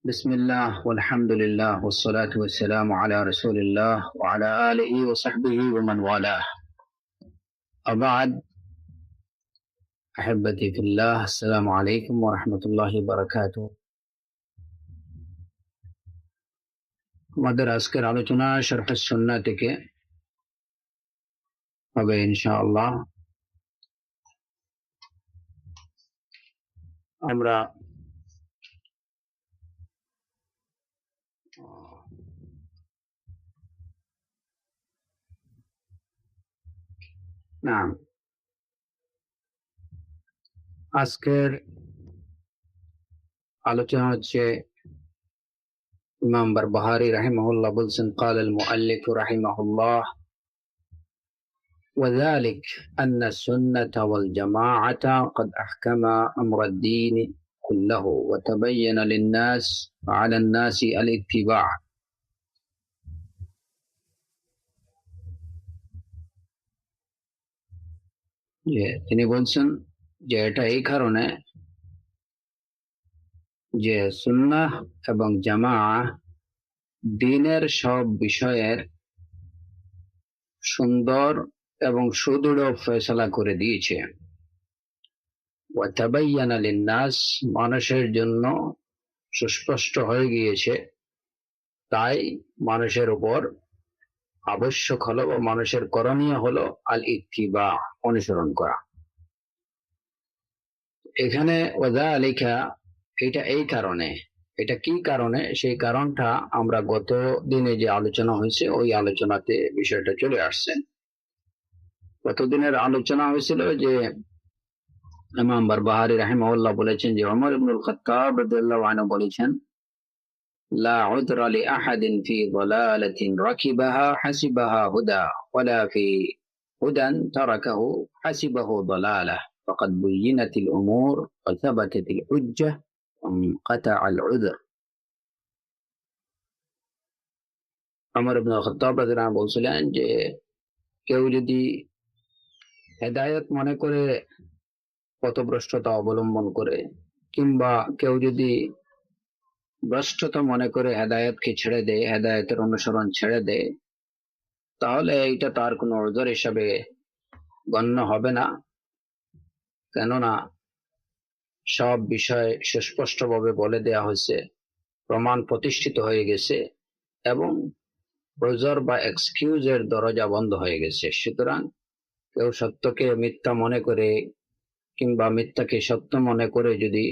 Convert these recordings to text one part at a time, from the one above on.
بسم الله والحمد لله والصلاة والسلام على رسول الله وعلى آله وصحبه ومن والاه. أبعد أحبتي في الله، السلام عليكم ورحمة الله وبركاته. আমাদের আজকের আলোচনা শরহ সুন্নাহ থেকে হবে ইনশাআল্লাহ। আমরা না আজকের আলোচনা হচ্ছে ইমাম বারবাহারি রাহিমাহুল্লাহ বলছেন قال المؤلف رحمه الله وذلك أن السنة والجماعة قد أحكم أمر الدين كله وتبين للناس وعلى الناس الاتباع. তিনি বলছেন যে এটা এই কারণে যে সুন্নাহ এবং জামাআহ দ্বীনের সব বিষয়ের সুন্দর এবং সুদৃঢ় ফয়সালা করে দিয়েছে। ওয়াতাবায়্যানা লিন্নাস, মানুষের জন্য সুস্পষ্ট হয়ে গিয়েছে, তাই মানুষের উপর আবশ্যক হলো ও মানুষের করণীয় হলো আল ইত্তিবা, অনুসরণ করা। এখানে ওয়াযালিকা, এটা এই কারণে, এটা কি কারণে, সেই কারণটা আমরা গত দিনে যে আলোচনা হয়েছে ওই আলোচনাতে বিষয়টা চলে আসছে। গতদিনের আলোচনা হয়েছিল যে ইমাম বারবাহারি রাহিমাহুল্লাহ বলেছেন যে ওমর ইবনুল খাত্তাব রাদিয়াল্লাহু আনহু বলেছেন লা উযরা লি আহাদিন ফি দালালাতিন রাকিবাহা হাসিবাহা হুদা ওয়ালা ফি হুদান তারাকাহু হাসিবাহু দালালাহ ফাকাদ বুয়িনাতিল উমুর ওয়া সাবাতাতিল হুজ্জাহ ওয়া কাতাআল উযর। ওমর ইবনুল খাত্তাব রাদিয়াল্লাহু আনহু বলছিলেন যে কেউ যদি হেদায়েত মনে করে পথভ্রষ্টতা অবলম্বন করে, কিংবা কেউ যদি ভ্রষ্টতা মনে করে হেদায়েতকে ছেড়ে দেয়, হেদায়েতের অনুসরণ ছেড়ে দেয়, তাহলে এটা তার কোনো উযর হিসাবে গণ্য হবে না। কেননা সব বিষয় সুস্পষ্টভাবে বলে দেয়া হয়েছে, প্রমাণ প্রতিষ্ঠিত হয়ে গেছে এবং উযর বা এক্সকিউজের দরজা বন্ধ হয়ে গেছে। সুতরাং কেউ সত্যকে মিথ্যা মনে করে কিংবা মিথ্যাকে সত্য মনে করে, যদি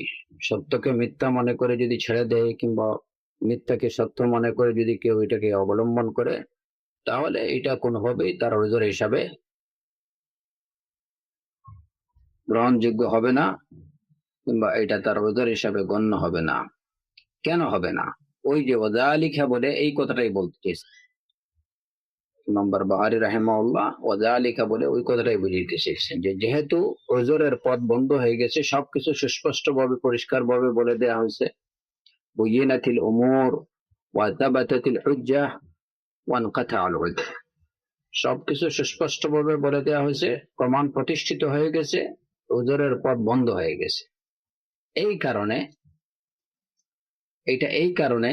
সত্যকে মিথ্যা মনে করে যদি ছেড়ে দেয়, কিংবা মিথ্যাকে সত্য মনে করে যদি কেউ এটাকে অবলম্বন করে, তাহলে এটা কোনোভাবেই তার উযর হিসাবে গ্রহণযোগ্য হবে না, কিংবা এটা তার উযর হিসাবে গণ্য হবে না। কেন হবে না? ওই যে ওয়াযালিকা বলে এই কথাটাই বলতে চেয়েছে ইমাম বারবাহারি রাহিমাহুল্লাহ। ওয়াযালিকা বলে ওই কথাটাই বুঝাইতে চেয়েছেন যে যেহেতু উযরের পথ বন্ধ হয়ে গেছে, সবকিছু সুস্পষ্টভাবে পরিষ্কারভাবে বলে দেওয়া হয়েছে, বুয়িনাতিল উমুর ওয়া তাবাতাতিল হুজ্জাহ ওয়া ইনকাতাআল উযর, সবকিছু সুস্পষ্টভাবে বলে দেওয়া হয়েছে, প্রমাণ প্রতিষ্ঠিত হয়ে গেছে, উযরের পথ বন্ধ হয়ে গেছে। এই কারণে, এটা এই কারণে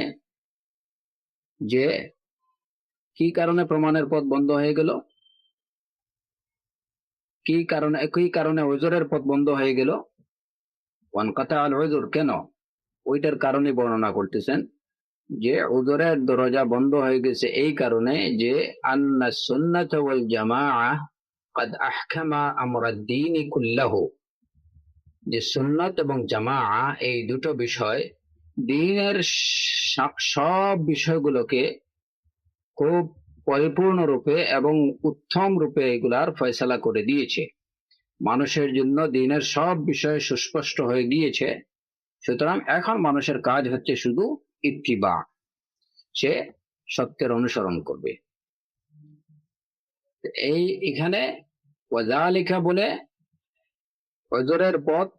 যে কি কারণে প্রমাণের পথ বন্ধ হয়ে গেল, কি কারণে উযরের পথ বন্ধ হয়ে গেল, ওয়ানকাতাআল উযর, কেন, ওইটার কারণে বর্ণনা করতেছেন যে উযরের দরজা বন্ধ হয়ে গেছে এই কারণে যে আন্না সুন্নাত ওয়াল জামাআহ قد أحكم أمر الدين كله, যে সুন্নাত এবং জামাআহ এই দুটো বিষয় দ্বীনের সব বিষয়গুলোকে খুব পরিপূর্ণ রূপে এবং উত্তম রূপে এগুলার ফয়সালা করে দিয়েছে। মানুষের জন্য দ্বীনের সব বিষয় সুস্পষ্ট হয়ে গিয়েছে। সুতরাং এখন মানুষের কাজ হচ্ছে শুধু ইত্তিবা, সে সত্যের অনুসরণ করবে। এই এখানে ওয়াযালিকা বলে উযরের পথ,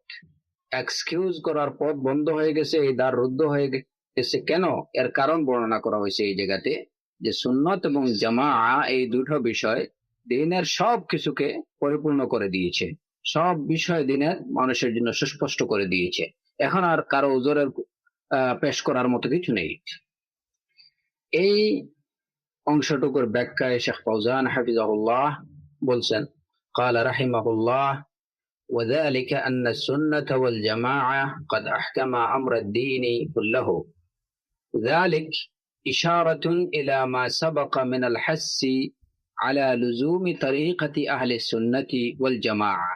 এক্সকিউজ করার পথ বন্ধ হয়ে গেছে, এই দ্বার রুদ্ধ হয়ে গেছে। কেন? এর কারণ বর্ণনা করা হয়েছে এই জায়গাতে যে সুন্নাত এবং জামাআহ এই দুটো বিষয় দ্বীনের সব কিছুকে পরিপূর্ণ করে দিয়েছে, সব বিষয় দ্বীনের মানুষের জন্য সুস্পষ্ট করে দিয়েছে। এখন আর কারো উযরের পেশ করার মতো কিছু নেই। এই অংশটুকুর ব্যাখ্যায় শেখ ফাউজান হাফিজাহুল্লাহ বলছেন, قال رحمه الله: وذلك أن السنة والجماعة قد أحكم أمر الدين كله. ذلك إشارة إلى ما سبق من الحث على لزوم طريقة أهل السنة والجماعة.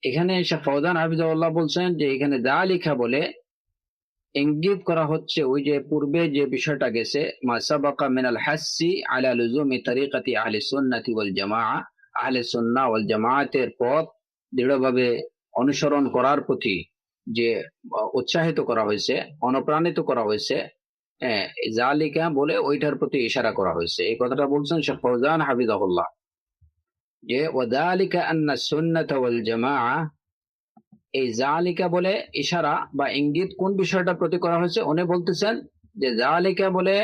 এখানে শেখ ফাউজান হাফিজাহুল্লাহ বলছেন যে এখানে যালিকা বলে ইঙ্গিত করা হচ্ছে ওই যে পূর্বে যে বিষয়টা গেছে, মা সাবাকা মিনাল হাসসি আলা লুজুমি তরিকাতি আহলে সুন্নাতি ওয়াল জামাআ, আহলে সুন্নাহ ওয়াল জামাআতের পথ দৃঢ়ভাবে অনুসরণ করার প্রতি যে উৎসাহিত করা হয়েছে, অনুপ্রাণিত করা হয়েছে, যালিকা বলে ওইটার প্রতি ইশারা করা হয়েছে। এই কথাটা বলছেন শেখ ফাউজান হাফিজাহুল্লাহ যে ওয়াদালিকা আন্না সুন্নাত ওয়াল জামাআ, এই জালিকা বলে ইশারা বা ইঙ্গিত কোন বিষয়টা প্রতি করা হয়েছে উনি বলতেছেন যে জালিকা বলে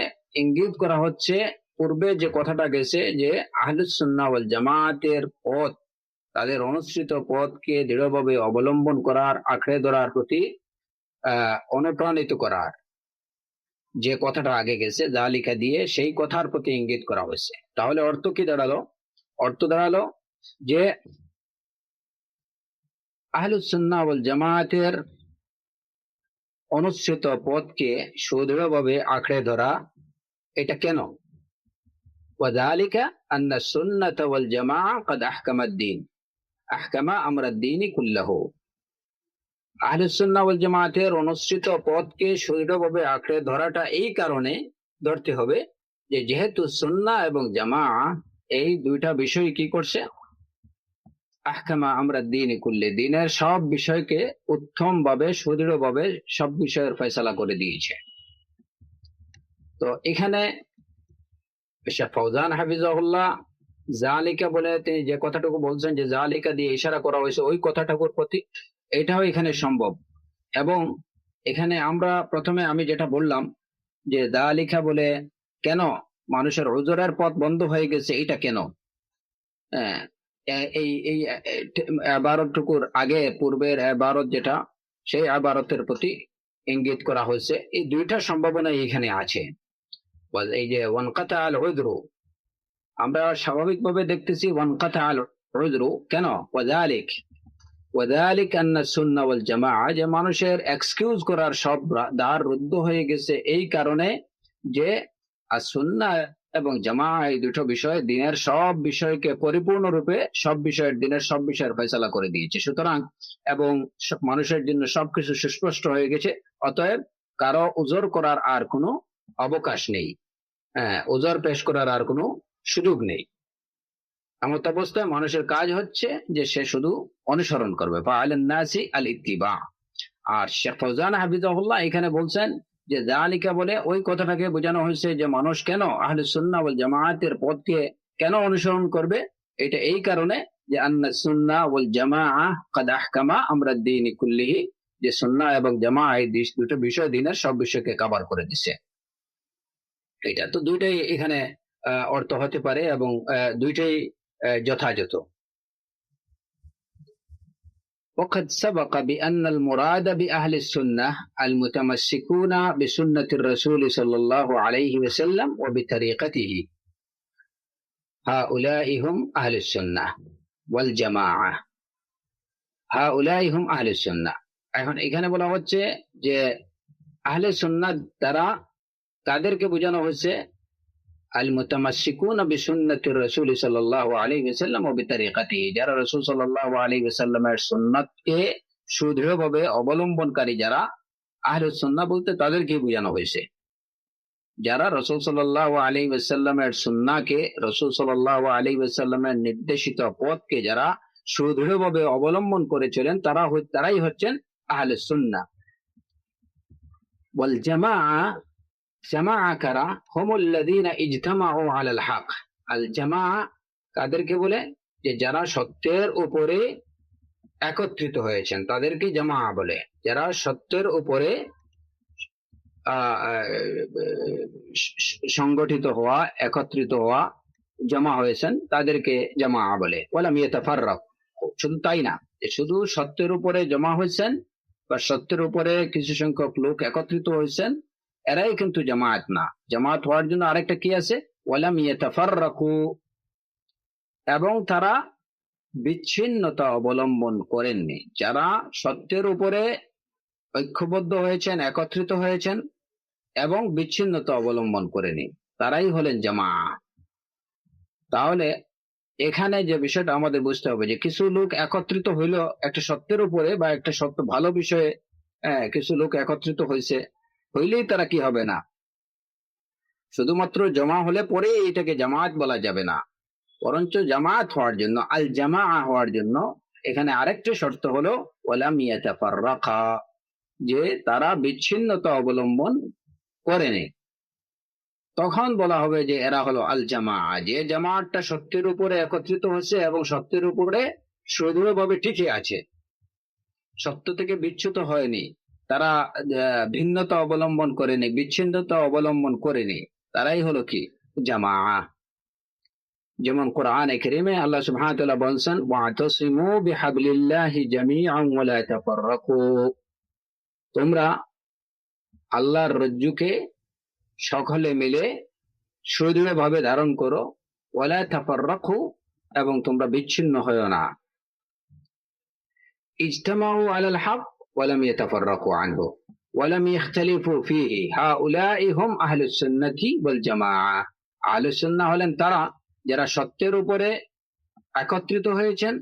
ইঙ্গিত করা হচ্ছে পূর্বে যে কথাটা গেছে যে আহলুস সুন্নাহ ওয়াল জামাআতের পথ, তাদের অনুসৃত পথকে দৃঢ়ভাবে অবলম্বন করার, আঁকড়ে ধরার প্রতি অনুপ্রাণিত করার যে কথাটা আগে গেছে জালিকা দিয়ে, সেই কথার প্রতি ইঙ্গিত করা হয়েছে। তাহলে অর্থ কি দাঁড়ালো? অর্থ দাঁড়ালো যে আহলুস সুন্নাহ ওয়াল জামাআতের অনুসৃত পথকে সুদৃঢ়ভাবে আঁকড়ে ধরা। এটা কেন? ওয়াযালিকা আন্না সুন্নাত ওয়াল জামাআ ক্বাদ আহকামাদ-দ্বীন, আহকামা আমরাদ-দ্বীন কুল্লাহু। আহলুস সুন্নাহ ওয়াল জামাআতের অনুসৃত পথকে সুদৃঢ়ভাবে আঁকড়ে ধরাটা এই কারণে ধরতে হবে যে যেহেতু সুন্নাহ এবং জামাআ এই দুইটা বিষয় কি করছে, আহকামা আমরাদ-দ্বীন কুল্লি, দ্বীনের সব বিষয়কে উত্তম ভাবে সুদৃঢ়ভাবে সব বিষয়ের ফয়সালা করে দিয়েছে। তো এখানে শেখ ফাউজান হাফিজাহুল্লাহ জালিকা বলে তিনি যে কথাটুকু বলছেন যে জালিকা দিয়ে ইশারা করা হয়েছে ওই কথাটুকুর প্রতি, এটাও এখানে সম্ভব। এবং এখানে আমরা প্রথমে আমি যেটা বললাম যে জালিকা বলে কেন মানুষের উযরের পথ বন্ধ হয়ে গেছে, এটা কেন? এই এই ইবারতটুকুর আগে পূর্বের ইবারত যেটা, সেই ইবারতের প্রতি ইঙ্গিত করা হয়েছে। এই দুইটা সম্ভাবনা এখানে আছে। এই যে ওয়ানকাতা আল উযরু, আমরা স্বাভাবিকভাবে দেখতেছি ওয়ানকাতা আল উযরু কেন? ওয়াযালিক আন্না সুন্নাহ ওয়াল জামাআ, যে মানুষের এক্সকিউজ করার সব দ্বার রুদ্ধ হয়ে গেছে এই কারণে যে as-সুন্নাহ এবং জামাআ এই দুটো বিষয় দ্বীনের সব বিষয়কে পরিপূর্ণরূপে সব বিষয়ের দ্বীনের সব বিষয়ের ফয়সালা করে দিয়েছে। সুতরাং এবং মানুষের জন্য সবকিছু সুস্পষ্ট হয়ে গেছে, অতএব কারো উযর করার আর কোনো অবকাশ নেই, উযর পেশ করার আর কোনো সুযোগ নেই। এমত অবস্থায় মানুষের কাজ হচ্ছে যে সে শুধু অনুসরণ করবে, ফাআলান নাসি আল ইত্তিবা। আর শেখ ফাউজান হাফিজাহুল্লাহ এখানে বলছেন যে যালিকা বলে ওই কথাটাকে বোঝানো হয়েছে যে মানুষ কেন আহলুস সুন্নাহ ওয়াল জামাআতের পথকে কেন অনুসরণ করবে, এটা এই কারণে যে আন্না সুন্নাহ ওয়াল জামাআ ক্বাদ আহকামা আমরাদ-দ্বীন কুল্লিহি, যে সুন্নাহ এবং জামাআ এই দুটো বিষয় দ্বীনের সব বিষয়কে কভার করে দিয়েছে। এটা তো দুইটাই এখানে অর্থ হতে পারে এবং দুইটাই যথাযথ। وقد سبق بأن المراد بأهل السنة المتمسكون بسنة الرسول صلى الله عليه وسلم وبطريقته، هؤلاء هم أهل السنة والجماعة، هؤلاء هم أهل السنة। এখন এখানে বলা হচ্ছে যে আহলে সুন্নাহ দ্বারা তাদেরকে বোঝানো হচ্ছে আল মুতামাসসিকুনা বিসুন্নতির রাসূল সাল্লাল্লাহু আলাইহি ওয়াসাল্লাম ওয়া বিতরিকাতিহি, যারা রাসূল সাল্লাল্লাহু আলাইহি ওয়াসাল্লামের সুন্নাতকে সুদৃঢ়ভাবে অবলম্বনকারী যারা, আহলুস সুন্নাহ বলতে তাদেরকে বোঝানো হয়েছে যারা রাসূল সাল্লাল্লাহু আলাইহি ওয়াসাল্লামের সুন্নাহকে, রাসূল সাল্লাল্লাহু আলাইহি ওয়াসাল্লামের নির্দেশিত পথকে যারা সুদৃঢ়ভাবে অবলম্বন করে চলেন তারাই হচ্ছেন আহলুস সুন্নাহ। ওয়াল জামাআ, জামাআ কারা? হুমুল্লাযীনা ইজতামাউ আলাল হক। আল জামাআ কাদেরকে বলে? যে যারা সত্যের উপরে একত্রিত হয়েছেন তাদেরকে জামাআ বলে। যারা সত্যের উপরে সংগঠিত হওয়া, একত্রিত হওয়া, জমা হয়েছেন তাদেরকে জামাআ বলে। ওয়ালাম ইয়াতাফাররাকু, শুধু তাই না, শুধু সত্যের উপরে জমা হয়েছেন বা সত্যের উপরে কিছু সংখ্যক লোক একত্রিত হয়েছেন, এরাই কিন্তু জামায়াত না। জামায়াত হওয়ার জন্য আরেকটা কি আছে, ওয়ালাম ইয়াতাফাররাকু, এবং তারা বিচ্ছিন্নতা অবলম্বন করেননি। যারা সত্যের উপরে ঐক্যবদ্ধ হয়েছেন, একত্রিত হয়েছেন এবং বিচ্ছিন্নতা অবলম্বন করেনি, তারাই হলেন জামায়াত। তাহলে এখানে যে বিষয়টা আমাদের বুঝতে হবে, যে কিছু লোক একত্রিত হইলো একটা সত্যের উপরে বা একটা সত্য ভালো বিষয়ে, কিছু লোক একত্রিত হইলেই তারা কি হবে না, শুধুমাত্র জমা হলে পরে এটাকে জামায়াত বলা যাবে না। বরঞ্চ জামায়াত হওয়ার জন্য, আল জামাআ হওয়ার জন্য এখানে আরেকটা শর্ত হলো ওয়ালাম ইয়াতাফাররাকা, যে তারা বিচ্ছিন্নতা অবলম্বন করেনি। তখন বলা হবে যে এরা হলো আল জামাআ, যে জামাআতটা সত্যের উপরে একত্রিত হচ্ছে এবং সত্যের উপরে সুদৃঢ়ভাবে টিকে আছে, সত্য থেকে বিচ্যুত হয়নি, তারা ভিন্নতা অবলম্বন করেনি, বিচ্ছিন্নতা অবলম্বন করেনি, তারাই হলো কি জামাআ। যেমন কোরআনে কারীমে আল্লাহ সুবহানাহু ওয়া তাআলা বলেন, ওয়াতাসিমু বিহাবলিল্লাহি জামিআন ওয়া লা তাফাররাকু, তোমরা আল্লাহর রজ্জুকে সকলে মিলে সুদৃঢ়ভাবে ধারণ করো, ওয়া লা তাফাররাকু, এবং তোমরা বিচ্ছিন্ন হয়ো না। ইজতামাউ আলাল হক ওয়া লাম ইয়াতাফাররাকু আনহু ওয়া লাম ইখতালিফু ফীহি, হাউলাই হুম আহলুস সুন্নাতি ওয়াল জামাআ। আহলুস সুন্নাহ হলেন তারা যারা সত্যের উপরে একত্রিত হয়েছেন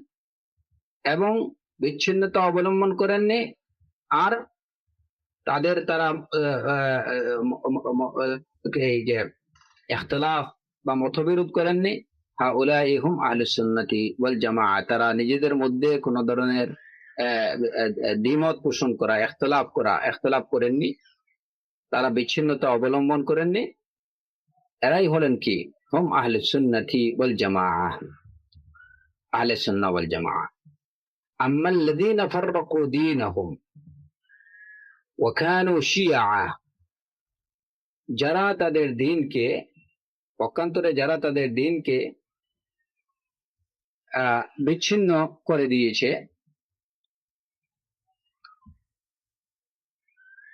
এবং বিচ্ছিন্নতা অবলম্বন করেননি, আর তারা এই যে ইখতিলাফ বা মতবিরোধ করেননি। হাউলাই হুম আহলুস সুন্নাতি ওয়াল জামাআ, তারা নিজেদের মধ্যে কোন ধরনের দ্বিমত পোষণ করা, ইখতিলাফ করেননি, তারা বিচ্ছিন্নতা অবলম্বন করেননি, এরাই হলেন কি হুম আহলুস সুন্নাতি ওয়াল জামাআ, আহলে সুন্নাহ ওয়াল জামাআ। আম্মাল্লাযীনা ফাররাকু দীনাহুম ওয়া কানু শিয়া, যারা তাদের দ্বীনকে, পক্ষান্তরে যারা তাদের দ্বীনকে বিচ্ছিন্ন করে দিয়েছে,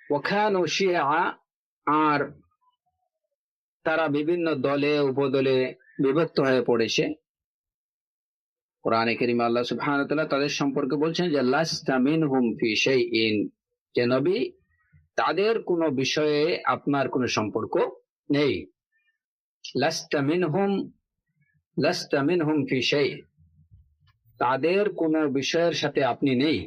ওয়া কানু শিয়া, আর তারা বিভিন্ন দলে উপদলে বিভক্ত হয়ে পড়েছে। কোরআনে কারীমে আল্লাহ সুবহানাহু ওয়া তাআলা তাদের সম্পর্কে বলছেন যে লাস্তা মিনহুম ফি শাইইন, যে নবী তাদের কোনো বিষয়ে আপনার কোনো সম্পর্ক নেই। লাস্তা মিনহুম ফি শাই, তাদের কোনো বিষয়ের সাথে আপনি নেই।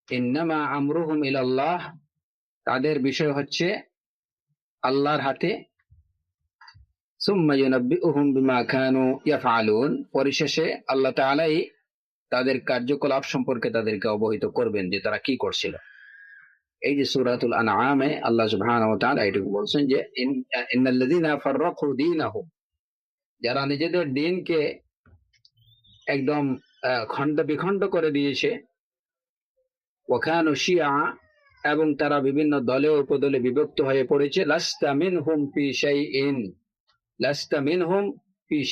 ইন্নামা আমরুহুম ইলাল্লাহ, তাদের বিষয় হচ্ছে আল্লাহর হাতে। সুম্মা ইউনাব্বিউহুম বিমা কানু ইয়াফআলুন, পরিশেষে আল্লাহ তাআলাই তাদের কার্যকলাপ সম্পর্কে তাদেরকে অবহিত করবেন যে তারা কি করছিল। এই যে সূরাতুল আনআমে আল্লাহ সুবহানাহু ওয়া তাআলা এটুকু বলছেন যে ইন্নাল্লাযীনা ফাররাকু দীনাহুম, যারা নিজেদের দ্বীনকে একদম খণ্ড বিখণ্ড করে দিয়েছে, ওয়া কানু শিয়া, এবং তারা বিভিন্ন দলে উপদলে বিভক্ত হয়ে পড়েছে, লাস্তা মিনহুম ফি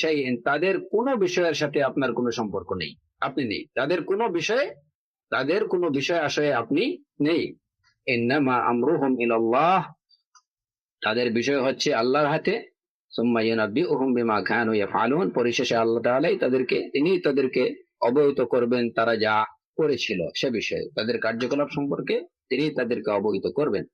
শাইইন, তাদের কোনো বিষয়ের সাথে আপনার কোনো সম্পর্ক নেই, আপনি নেই, তাদের কোনো বিষয় আশয়ে আপনি নেই। ইন্নামা আমরুহুম ইলাল্লাহ, তাদের বিষয় হচ্ছে আল্লাহর হাতে। সুম্মা ইউনাব্বিউহুম বিমা কানু ইয়াফআলুন, পরিশেষে আল্লাহ তাআলাই তাদেরকে অবহিত করবেন তারা যা করেছিল সে বিষয়ে, তাদের কার্যকলাপ সম্পর্কে তিনি তাদেরকে অবহিত করবেন।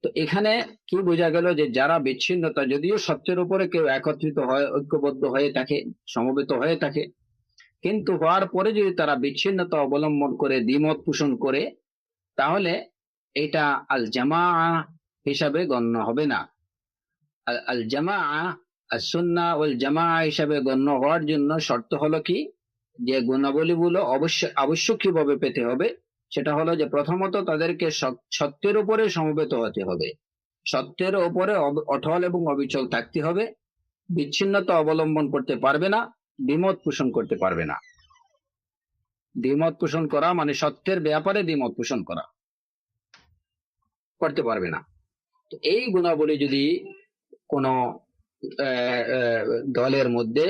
তো এখানে কি বোঝা গেল, যে যারা বিচ্ছিন্নতা, যদিও সত্যের উপরে কেউ একত্রিত হয়, ঐক্যবদ্ধ হয়ে থাকে, সমবেত হয়ে থাকে, কিন্তু হওয়ার পরে যদি তারা বিচ্ছিন্নতা অবলম্বন করে দ্বিমত পোষণ করে, তাহলে এটা আল জামাআ হিসাবে গণ্য হবে না। আল জামাআ, আস-সুন্নাহ ওয়াল জামাআ হিসাবে গণ্য হওয়ার জন্য শর্ত হলো কি, যে গুণাবলীগুলো আবশ্যকীয়ভাবে পেতে হবে। সেটা হলো যে প্রথমত তাদেরকে সত্যের উপরে সমবেত হতে হবে, সত্যের উপরে অটল এবং অবিচল থাকতে হবে, বিচ্ছিন্নতা অবলম্বন করতে পারবে না, দ্বিমত পোষণ করতে পারবে না। দ্বিমত পোষণ করা মানে সত্যের ব্যাপারে দ্বিমত পোষণ করতে পারবে না। তো এই গুণাবলী যদি কোন দলের মধ্যে,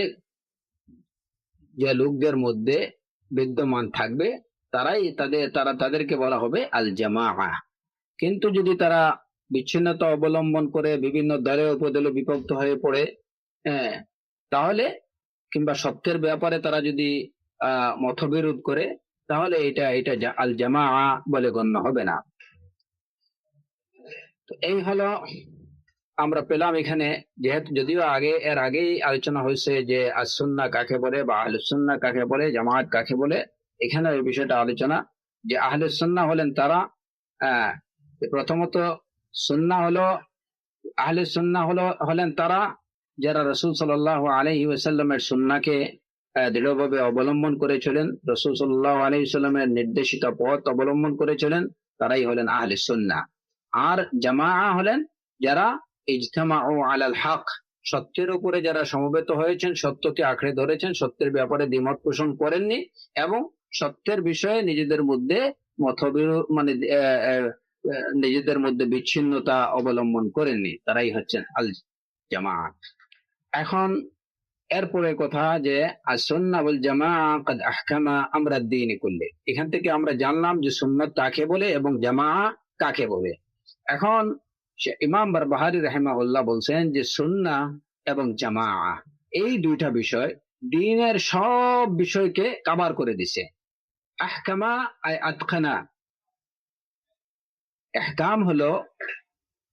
যে লোকদের মধ্যে বিদ্যমান থাকবে, তারা তাদেরকে বলা হবে আল জামাআ। কিন্তু যদি তারা বিচ্ছিন্নতা অবলম্বন করে বিভিন্ন দলে উপদলে বিভক্ত হয়ে পড়ে, হ্যাঁ, তাহলে কিংবা সত্যের ব্যাপারে তারা যদি মতবিরোধ করে, তাহলে এটা আল জামাআ বলে গণ্য হবে না। তো এই হলো আমরা পেলাম এখানে, যেহেতু যদিও এর আগেই আলোচনা হয়েছে যে as-সুন্নাহ কাকে বলে বা আহলুস সুন্নাহ কাকে বলে, জামায়াত কাকে বলে। এখানে এই বিষয়টা আলোচনা যে আহলুস সুন্নাহ হলেন তারা, আহ, প্রথমত সুন্নাহ হলো, আহলুস সুন্নাহ হলেন তারা যারা রাসূল সাল্লাল্লাহু আলাইহি ওয়াসাল্লামের সুন্নাহকে দৃঢ়ভাবে অবলম্বন করেছিলেন, রাসূল সাল্লাল্লাহু আলাইহি ওয়াসাল্লামের নির্দেশিত পথ অবলম্বন করেছিলেন, তারাই হলেন আহলুস সুন্নাহ। আর জামাআ হলেন যারা ইজতামাউ আলাল হক, সত্যের উপরে যারা সমবেত হয়েছেন, সত্যকে আঁকড়ে ধরেছেন, সত্যের ব্যাপারে দ্বিমত পোষণ করেননি এবং সত্যের বিষয়ে নিজেদের মধ্যে মতবিরোধ নিজেদের মধ্যে বিচ্ছিন্নতা অবলম্বন করেননি, তারাই হচ্ছেন আল জামাআত। এখন এরপরে কথা যে as-সুন্নাহ ওয়াল জামাআ قد আহকামা আমরা দ্বীন কুল্লি। এখান থেকে আমরা জানলাম যে সুন্নাত কাকে বলে এবং জামাআ কাকে বলে। এখন ইমাম বারবাহারি রাহিমাহুল্লাহ বলছেন যে সুন্নাহ এবং জামাআ এই দুইটা বিষয় দ্বীনের সব বিষয়কে কভার করে দিছে। আহকামা আই আতকানা, ইহকাম হলো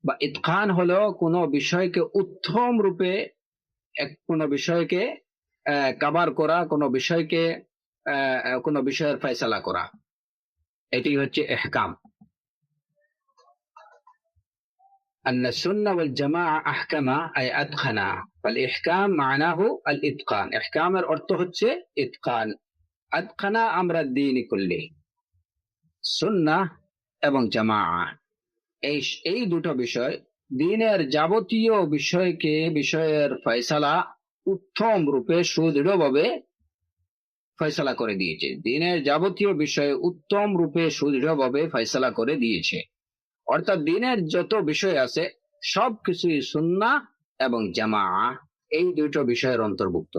বা ইতকান হলো কোন বিষয়কে উত্তম রূপে, কোন বিষয়কে কভার করা, কোন বিষয়ের ফয়সালা করা, এটি হচ্ছে ইহকাম। أن السنة والجماعة أحكما أي أتقنا، فالإحكام معناه الإتقان، إحكام الأرث হচ্ছে إتقان، أتقنا أمر الدين كله। সুন্নাহ এবং জামাআ এই দুটো বিষয় দ্বীনের যাবতীয় বিষয়ের ফয়সালা উত্তম রূপে সুদৃঢ়ভাবে ফয়সালা করে দিয়েছে। দ্বীনের যাবতীয় বিষয়ে উত্তম রূপে সুদৃঢ়ভাবে ফয়সালা করে দিয়েছে। অর্থাৎ দ্বীনের যত বিষয় আছে সবকিছুই সুন্নাহ এবং জামাআ এই দুটো বিষয়ের অন্তর্ভুক্ত।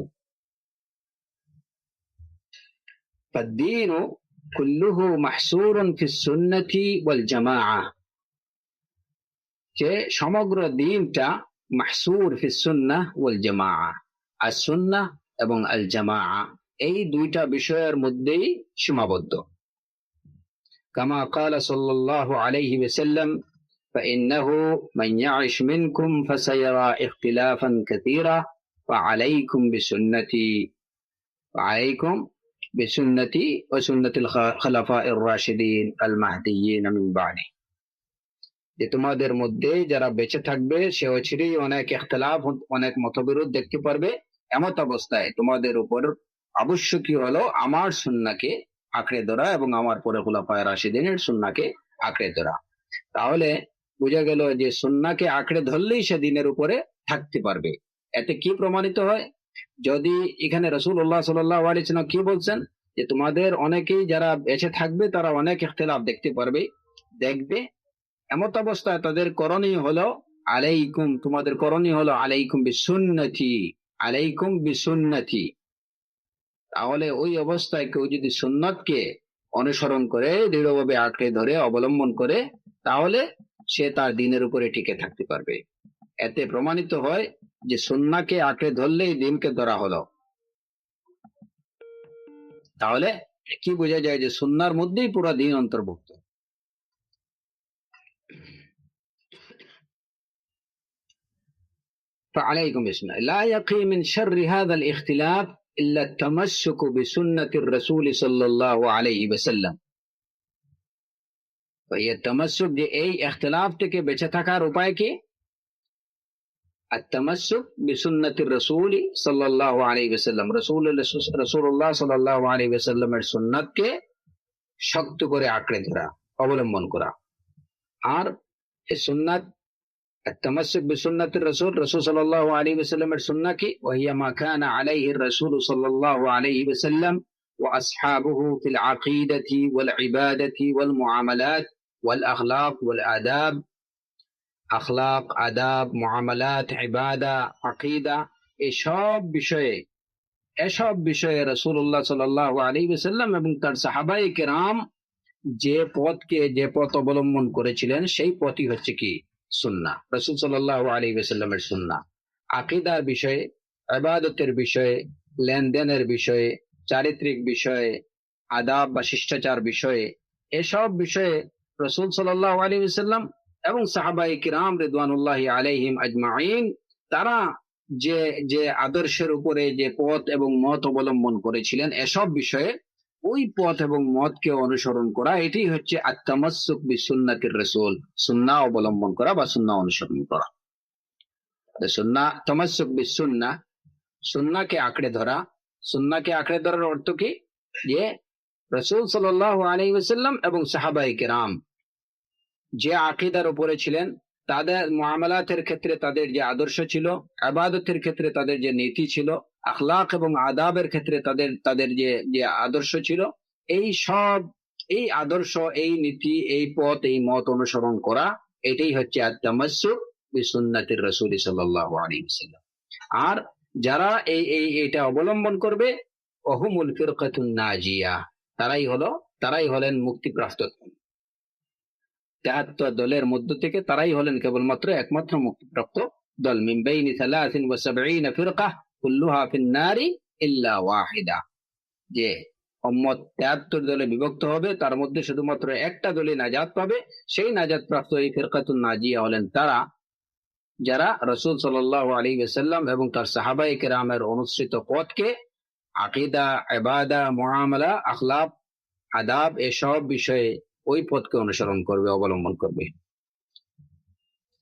فالدين كله محصور في السنة والجماعة، যে সমগ্র দ্বীনটা মাহসুর ফি সুন্নাহ ওয়াল জামাআ, আর সুন্নাহ এবং আল জামাআ এই দুইটা বিষয়ের মধ্যেই সীমাবদ্ধ। কামা ক্বালা সাল্লাল্লাহু আলাইহি ওয়াসাল্লাম فإنه من يعش منكم فسيرى اختلافا كثيرا فعليكم بسنتي وسنة الخلفاء الراشدين المهديين من بعدي، যে তোমাদের মধ্যে যারা বেঁচে থাকবে সে অচিরেই অনেক ইখতিলাফ, অনেক মতবিরোধ দেখতে পারবে। এমত অবস্থায় তোমাদের উপর আবশ্যকীয় হলো আমার সুন্নাহকে আঁকড়ে ধরা এবং আমার পরে খুলাফায়ে রাশিদিনের সুন্নাহকে আঁকড়ে ধরা। তাহলে বোঝা গেল যে সুন্নাহকে আঁকড়ে ধরলেই সে দ্বীনের উপরে থাকতে পারবে। এতে কি প্রমাণিত হয়? যদি এখানে রাসূলুল্লাহ সাল্লাল্লাহু আলাইহি ওয়াসাল্লাম কি বলছেন যে তোমাদের অনেকেই যারা বেঁচে থাকবে তারা অনেক ইখতিলাফ দেখবে, এমত অবস্থায় তাদের করণীয় হলো তোমাদের করণীয় হলো আলাইকুম বিসুন্নতি। তাহলে ওই অবস্থায় কেউ যদি সুন্নাতকে অনুসরণ করে, দৃঢ়ভাবে আঁকড়ে ধরে অবলম্বন করে, তাহলে সে তার দ্বীনের উপরে টিকে থাকতে পারবে। এতে প্রমাণিত হয় যে সুন্নাহকে আঁকড়ে ধরলেই দ্বীনকে ধরা হলো। তাহলে কি বোঝা যায় যে সুন্নাহর মধ্যেই পুরো দ্বীন অন্তর্ভুক্ত। فعليكم بسم الله لا يقي من شر هذا الاختلاف إلا التمسك بسنة الرسول صلى الله عليه وسلم। فهي التمسك যে এই ইখতিলাফ থেকে বেঁচে থাকার উপায় কি? التمسك بسنة الرسول صلى الله عليه وسلم، রাসূলুল্লাহ সাল্লাল্লাহু আলাইহি ওয়াসাল্লামের সুন্নাতকে শক্ত করে আঁকড়ে ধরা, অবলম্বন করা। আর এই সুন্নাত التمسك بسنة الرسول صلى الله عليه وسلم السنة وهي ما كان عليه الرسول صلى الله عليه وسلم وأصحابه في العقيدة والعبادة والمعاملات والأخلاق والآداب، أخلاق آداب معاملات عبادة عقيدة এই সব বিষয়ে এসব বিষয়ে রাসূলুল্লাহ সাল্লাল্লাহু আলাইহি ওয়াসাল্লাম এবং তার সাহাবায়ে কেরাম যে পথ অবলম্বন করেছিলেন সেই পথই হচ্ছে কি সুন্নাহ, রাসূল সাল্লাল্লাহু আলাইহি ওয়াসাল্লামের সুন্নাহ। আকীদার বিষয়ে, ইবাদতের বিষয়ে, লেনদেনের বিষয়ে, চারিত্রিক বিষয়ে, আদাব বা শিষ্টাচার বিষয়ে, এসব বিষয়ে রাসূল সাল্লাল্লাহু আলাইহি ওয়াসাল্লাম এবং সাহাবায়ে কিরাম রিদওয়ানুল্লাহি আলাইহিম আজমাইন তারা যে যে আদর্শের উপরে যে পথ এবং মত অবলম্বন করেছিলেন, এসব বিষয়ে ওই পথ এবং মতকে অনুসরণ করা, এটাই হচ্ছে আত-তামাসসুক বিসুন্নাতির রাসূল, সুন্নাহ অবলম্বন করা বা সুন্নাহ অনুসরণ করা। সুন্নাহ, তামাসসুক বিসুন্নাহ, সুন্নাহকে আঁকড়ে ধরা। সুন্নাহকে আঁকড়ে ধরার অর্থ কি? যে রাসূল সাল্লাল্লাহু আলাইহি ওয়াসাল্লাম এবং সাহাবায়ে কেরাম যে আকীদার উপরে ছিলেন, তাদের মুআমালাতের ক্ষেত্রে তাদের যে আদর্শ ছিল, ইবাদতের ক্ষেত্রে তাদের যে নীতি ছিল, আখলাক এবং আদাবের ক্ষেত্রে তাদের তাদের যে যে আদর্শ ছিল, এই সব, এই আদর্শ, এই নীতি, এই পথ, এই মত অনুসরণ করা, এটাই হচ্ছে আত-তামাসসুক বিসুন্নাতির রাসূল সাল্লাল্লাহু আলাইহি ওয়াসাল্লাম। আর যারা এটা অবলম্বন করবে, ওহুমুল ফিরকাতুন নাজিয়া, তারাই হলেন মুক্তিপ্রাপ্ত। ৭৩ দলের মধ্য থেকে তারাই হলেন কেবলমাত্র একমাত্র মুক্তিপ্রাপ্ত দল। মিন বাইনি ৭৩ ফিরকাহ কুল্লুহা ফিন নারি ইল্লা ওয়াহিদা, যে উম্মত ৭৩ দলে বিভক্ত হবে, তার মধ্যে শুধুমাত্র একটা দলই নাজাত পাবে। সেই নাজাত প্রাপ্ত এই ফিরকাতুন নাজিয়া হলেন তারা যারা রাসূল সাল্লাল্লাহু আলাইহি ওয়াসাল্লাম এবং তার সাহাবায়ে কেরামের অনুসৃত পথকে আকীদা, ইবাদা, মুআমালা, আখলাক, আদাব, এসব বিষয়ে ওই পথকে অনুসরণ করবে, অবলম্বন করবে।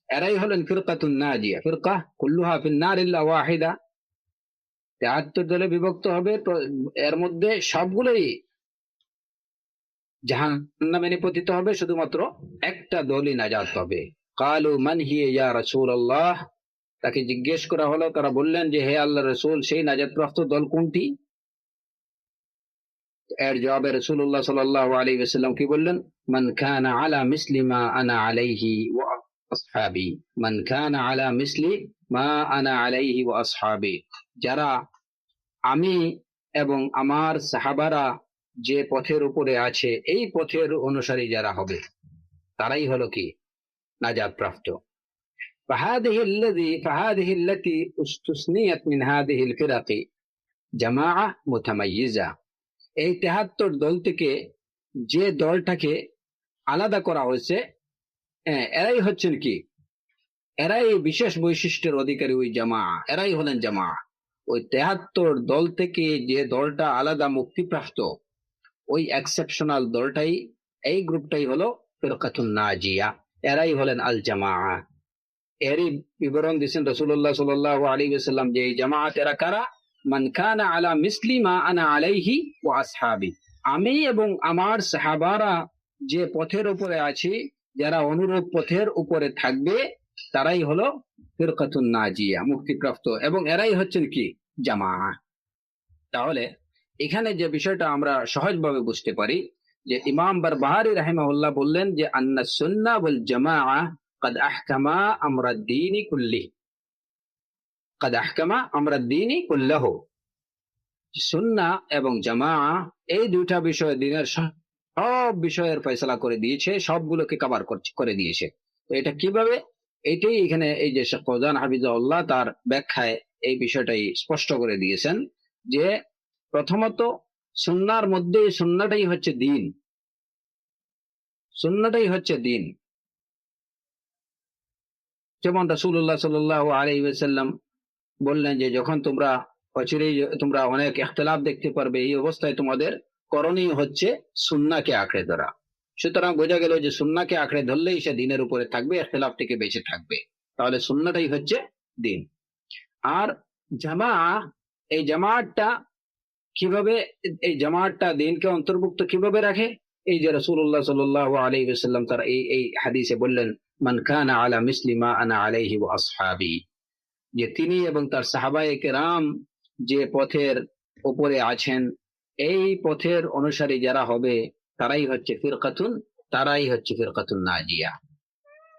এরাই হলেন ফিরকাতুন নাজিয়া। ফিরকাহ কুল্লুহা ফিন নার ইল্লা ওয়াহিদা, ৭৩ দলে বিভক্ত হবে, তো এর মধ্যে সবগুলোই জাহান্নামে নিপতিত হবে, শুধুমাত্র একটা দলই নাজাত পাবে। কালু মান হিয়া ইয়া রাসূলুল্লাহ, তাকে জিজ্ঞেস করা হলো, তারা বললেন যে হে আল্লাহর রাসূল, সেই নাজাতপ্রাপ্ত দল কোনটি? এর জবাবে রাসূলুল্লাহ সাল্লাল্লাহু আলাইহি ওয়াসাল্লাম কি বললেন? মান কানা আলা মিসলি মা আনা আলাইহি ওয়া আসহাবি, মান কানা আলা মিসলি মা আনা আলাইহি ওয়া আসহাবি, যারা আমি এবং আমার সাহাবারা যে পথের উপরে আছে, এই পথের অনুসারী যারা হবে, তারাই হলো কি নাজাত প্রাপ্ত। فهذه التي استثنيت من هذه الفرق جماعة متميزة, এই ৭৩ দল থেকে যে দলটাকে আলাদা করা হয়েছে, এরাই হচ্ছেন কি, এরাই বিশেষ বৈশিষ্ট্যের অধিকারী, ওই জামা, এরাই হলেন জামা। ওই ৭৩ দল থেকে যে দলটা আলাদা, মুক্তিপ্রাপ্ত, ওই এক্সেপশনাল দলটাই, এই গ্রুপটাই হলো ফিরকাতুন নাজিয়া, এরাই হলেন আল জামা। এরই বিবরণ দিয়েছেন রাসূলুল্লাহ সাল্লাল্লাহু আলাইহি ওয়াসাল্লাম যে এই জামাত এরা কারা? মান কানা আলা মিসলি মা আনা আলাইহি ওয়া আসহাবি, আমি এবং আমার সাহাবারা যে পথের উপরে আছি, যারা অনুরূপ পথের উপরে থাকবে, তারাই হলো ফিরকাতুন নাজিয়া, মুক্তিপ্রাপ্ত, এবং এরাই হচ্ছেন কি জামা। তাহলে এখানে যে বিষয়টা আমরা সহজভাবে বুঝতে পারি, যে ইমাম বারবাহারি রাহিমাহুল্লাহ বললেন যে আন্নাস সুন্নাহ ওয়াল জামাআ قد أحكما أمر الدين كله, قد أحكما أمر الدين كله, সুন্নাহ এবং জামাআ এই দুইটা বিষয় দিনের সব বিষয়ের ফয়সালা করে দিয়েছে, সবগুলোকে কভার করে দিয়েছে। তো এটা কিভাবে? এটাই এখানে এই যে শেখ ফৌজান হাফিজাহুল্লাহ তার ব্যাখ্যায় এই বিষয়টাই স্পষ্ট করে দিয়েছেন, যে প্রথমত সুন্নাহর মধ্যে সুন্নাহটাই হচ্ছে দ্বীন, সুন্নাহটাই হচ্ছে দ্বীন। যেমন রাসূলুল্লাহ সাল্লাল্লাহু আলাইহি ওয়াসাল্লাম বললেন যে যখন তোমরা অনেক ইখতিলাফ দেখতে পারবে, এই অবস্থায় তোমাদের করণীয় হচ্ছে সুন্নাহকে আঁকড়ে ধরা। সুতরাং বোঝা গেল যে সুন্নাহকে আঁকড়ে ধরলেই সে দ্বীনের উপরে থাকবে, ইখতিলাফ থেকে বেঁচে থাকবে। তাহলে সুন্নাহটাই হচ্ছে দ্বীন। আর জামাআ, এই জামাআতটা কিভাবে, এই জামাআতটা দ্বীনকে অন্তর্ভুক্ত কিভাবে রাখে? এই যে রাসূলুল্লাহ সাল্লাল্লাহু আলাইহি ওয়াসাল্লাম তার এই হাদিসে বললেন মান কানা আলা মিসলি মা আনা আলাইহি ওয়া আসহাবি, যে তিনি এবং তার সাহাবায়ে কেরাম যে পথের উপরে আছেন, এই পথের অনুসারী যারা হবে, তারাই হচ্ছে ফিরকাতুন নাজিয়া,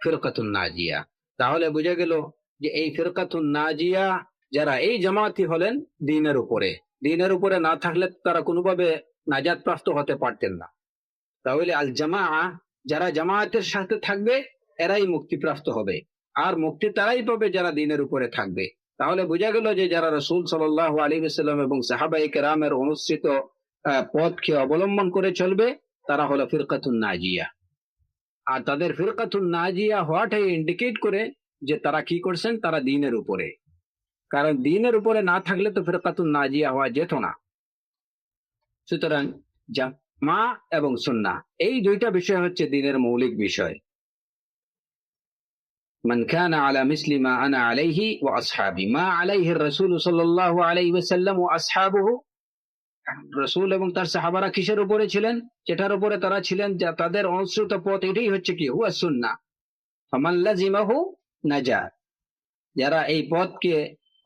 ফিরকাতুন নাজিয়া। তাহলে বোঝা গেল যে এই ফিরকাতুন নাজিয়া যারা, এই জামাতি হলেন দ্বীনের উপরে, দিনের উপরে না থাকলে তারা কোনোভাবে নাজাত প্রাপ্ত হতে পারতেন না। তাহলে আল জামা, যারা জামায়াতের সাথে থাকবে এরাই মুক্তিপ্রাপ্ত হবে, আর মুক্তি তারাই পাবে যারা দিনের উপরে থাকবে। তাহলে বোঝা গেল যে যারা রাসূল সাল্লাল্লাহু আলাইহি ওয়াসাল্লাম এবং সাহাবায়ে কেরামের অনুসৃত পথকে অবলম্বন করে চলবে তারা হলো ফিরকাতুন নাজিয়া। আর তাদের ফিরকাতুন নাজিয়া হওয়াটাই ইন্ডিকেট করে যে তারা কি করছেন, তারা দ্বীনের উপরে। কারণ দ্বীনের উপরে না থাকলে তো ফিরকাতুন নাজিয়া হওয়া যেত না। সুতরাং জামা এবং সুন্নাহ এই দুইটা বিষয় হচ্ছে দ্বীনের মৌলিক বিষয়। মান কানা আলা মিসলি মা আনা আলাইহি ওয়া আসহাবি, মা আলাইহি রাসূল সাল্লাল্লাহু আলাইহি ওয়াসাল্লাম ওয়া আসহাবুহু, রাসূল এবং তার সাহাবারা কিসের উপরে ছিলেন, যেটার উপরে তারা ছিলেন, যা তাদের অনুসৃত পথ, এটাই হচ্ছে কি হুয়া সুন্নাহ। ফামান লাজিমাহু নাজা, যারা এই পথকে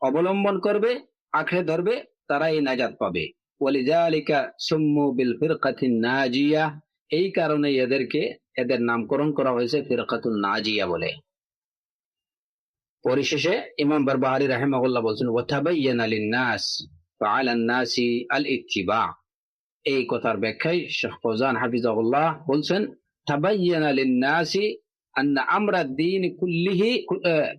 অবলম্বন করবে, আঁকড়ে ধরবে, তারা এই নাজাত পাবে। ওয়ালিযালিকা সুম্মু বিল ফিরকাতিন নাজিয়া, এই কারণে এদের নামকরণ করা হয়েছে ফিরকাতুন নাজিয়া বলে। পরিশেষে ইমাম বারবাহারি রাহিমাহুল্লাহ বলছেন ওয়াতাবায়্যানা লিন-নাস ফা'আলান নাসি আল-ইত্তিবা। এই কথার ব্যাখ্যায় শেখ ফৌজান হাফিজাহুল্লাহ বলছেন তাবায়্যানা লিন-নাসি আন্না আমরা দ্বীন কুল্লিহি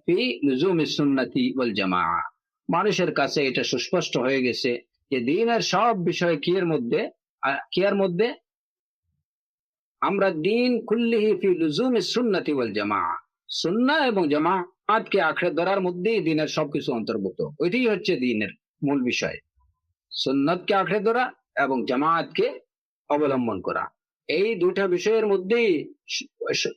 ফি লুজুমিস সুন্নতি ওয়াল জামাআহ। মানুষের কাছে এটা সুস্পষ্ট হয়ে গেছে যে দ্বীনের সব বিষয় কিয়ের মধ্যে আমরা দ্বীন কুল্লিহি ফি লুজুমিস সুন্নতি ওয়াল জামাআহ, সুন্নাহ এবং জামাআতকে আঁকড়ে ধরার মধ্যেই দ্বীনের সবকিছু অন্তর্ভুক্ত। ওইটাই হচ্ছে দ্বীনের মূল বিষয়, সুন্নাতকে আঁকড়ে ধরা এবং জামাআতকে অবলম্বন করা। এই দুইটা বিষয়ের মধ্যেই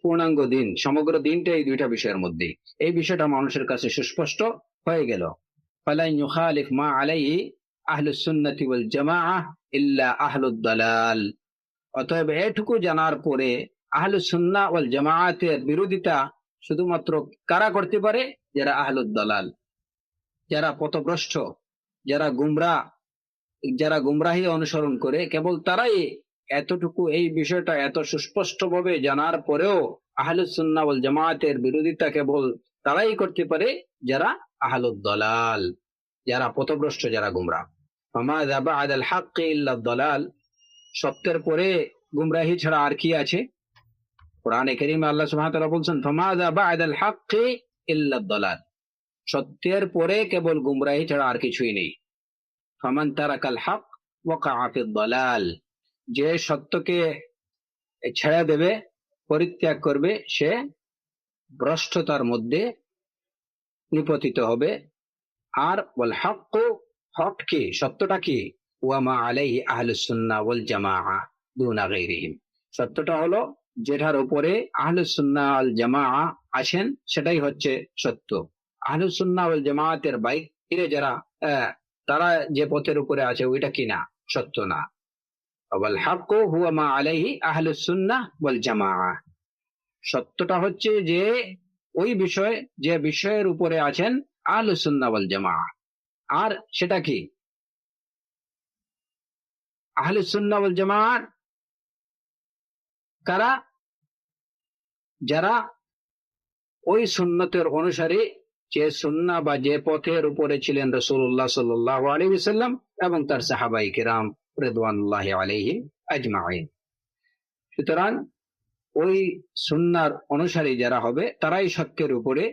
পূর্ণাঙ্গ দিন, সমগ্র দিনটা এই দুইটা বিষয়ের মধ্যেই। এই বিষয়টা মানুষের কাছে সুস্পষ্ট হয়ে গেল। ফালান ইউখালিফ মা আলাইহি আহলুস সুন্নাতি ওয়াল জামাআহ ইল্লা আহলুদ দালাল। অতএব এটুকু জানার পরে আহলুস সুন্নাহ ওয়াল জামাআতের বিরোধিতা শুধুমাত্র কারা করতে পারে? যারা আহলুদ দালাল, যারা পথভ্রষ্ট, যারা গুমরাহি অনুসরণ করে, কেবল তারাই এতটুকু, এই বিষয়টা এত সুস্পষ্টভাবে জানার পরেও আহলুস সুন্নাহ ওয়াল জামাআতের বিরোধিতা কেবল তারাই করতে পারে যারা আহলুদ দালাল, যারা পথভ্রষ্ট, যারা গুমরাহ। ফামাযা বা'দাল হাক্কি ইল্লা দালাল, সত্যের পরে গুমরাহি ছাড়া আর কি আছে? কোরআনে কারীমে আল্লাহ সুবহানাহু ওয়া তাআলা বলছেন ফামাযা বা'দাল হাক্কি ইল্লা দালাল, সত্যের পরে কেবল গুমরাহি ছাড়া আর কিছুই নেই। ফামান তারাকাল হক ওয়াকাআ ফিদ দালাল, যে সত্যকে ছেড়ে দেবে, পরিত্যাগ করবে, সে ভ্রষ্টতার মধ্যে নিপতিত হবে। আর ওয়াল হাক্কু, হক কি, সত্যটা কি? ওয়া মা আলাইহি আহলুস সুন্নাহ ওয়াল জামাআহ দুনা গায়রিহিম, সত্যটা হলো যেটার উপরে আহলুস সুন্নাহ ওয়াল জামাআহ আছেন, সেটাই হচ্ছে সত্য। আহলুস সুন্নাহ ওয়াল জামাআতের বাইরে যারা তারা যে পথের উপরে আছে ওইটা কিনা সত্য না। ওয়াল হাক্কু হুয়া মা আলাইহি আহলুস সুন্নাহ ওয়াল জামাআহ, সত্যটা হচ্ছে যে ওই বিষয়, যে বিষয়ের উপরে আছেন আহলুস সুন্নাহ ওয়াল জামাআহ। আর সেটা কি? আহলুস সুন্নাহ ওয়াল জামাআহ কারা? যারা ওই সুন্নতের অনুসারী, যে সুন্নাহ বা যে পথের উপরে ছিলেন রাসূলুল্লাহ সাল্লাল্লাহু আলাইহি ওয়াসাল্লাম এবং তার সাহাবায়ে কেরাম রিদওয়ানুল্লাহি আলাইহিম আজমাইন। সুতরাং ওই সুন্নাহর অনুসারী যারা হবে তারাই সত্যের উপরে,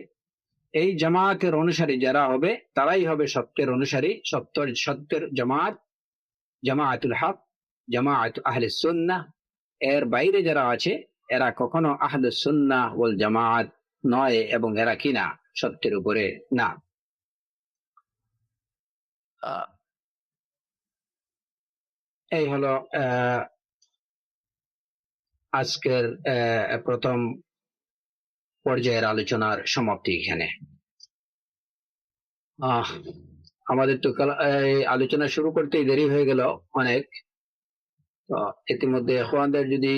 এই জামায়াতের অনুসারী যারা হবে তারাই হবে সত্যের অনুসারী, সত্যের জামাত, জামায়াতুল হক, জামায়াত আহলে সুন্নাহ। এর বাইরে যারা আছে এরা কখনো আহলে সুন্নাহ ওয়াল জামাত নয়, এবং এরা কিনা সত্যের উপরে না। এই হলো আজকের প্রথম পর্যায়ের আলোচনার সমাপ্তি। এখানে আমাদের তো আলোচনা শুরু করতেই দেরি হয়ে গেল অনেক। তো ইতিমধ্যে এখওয়ানদের যদি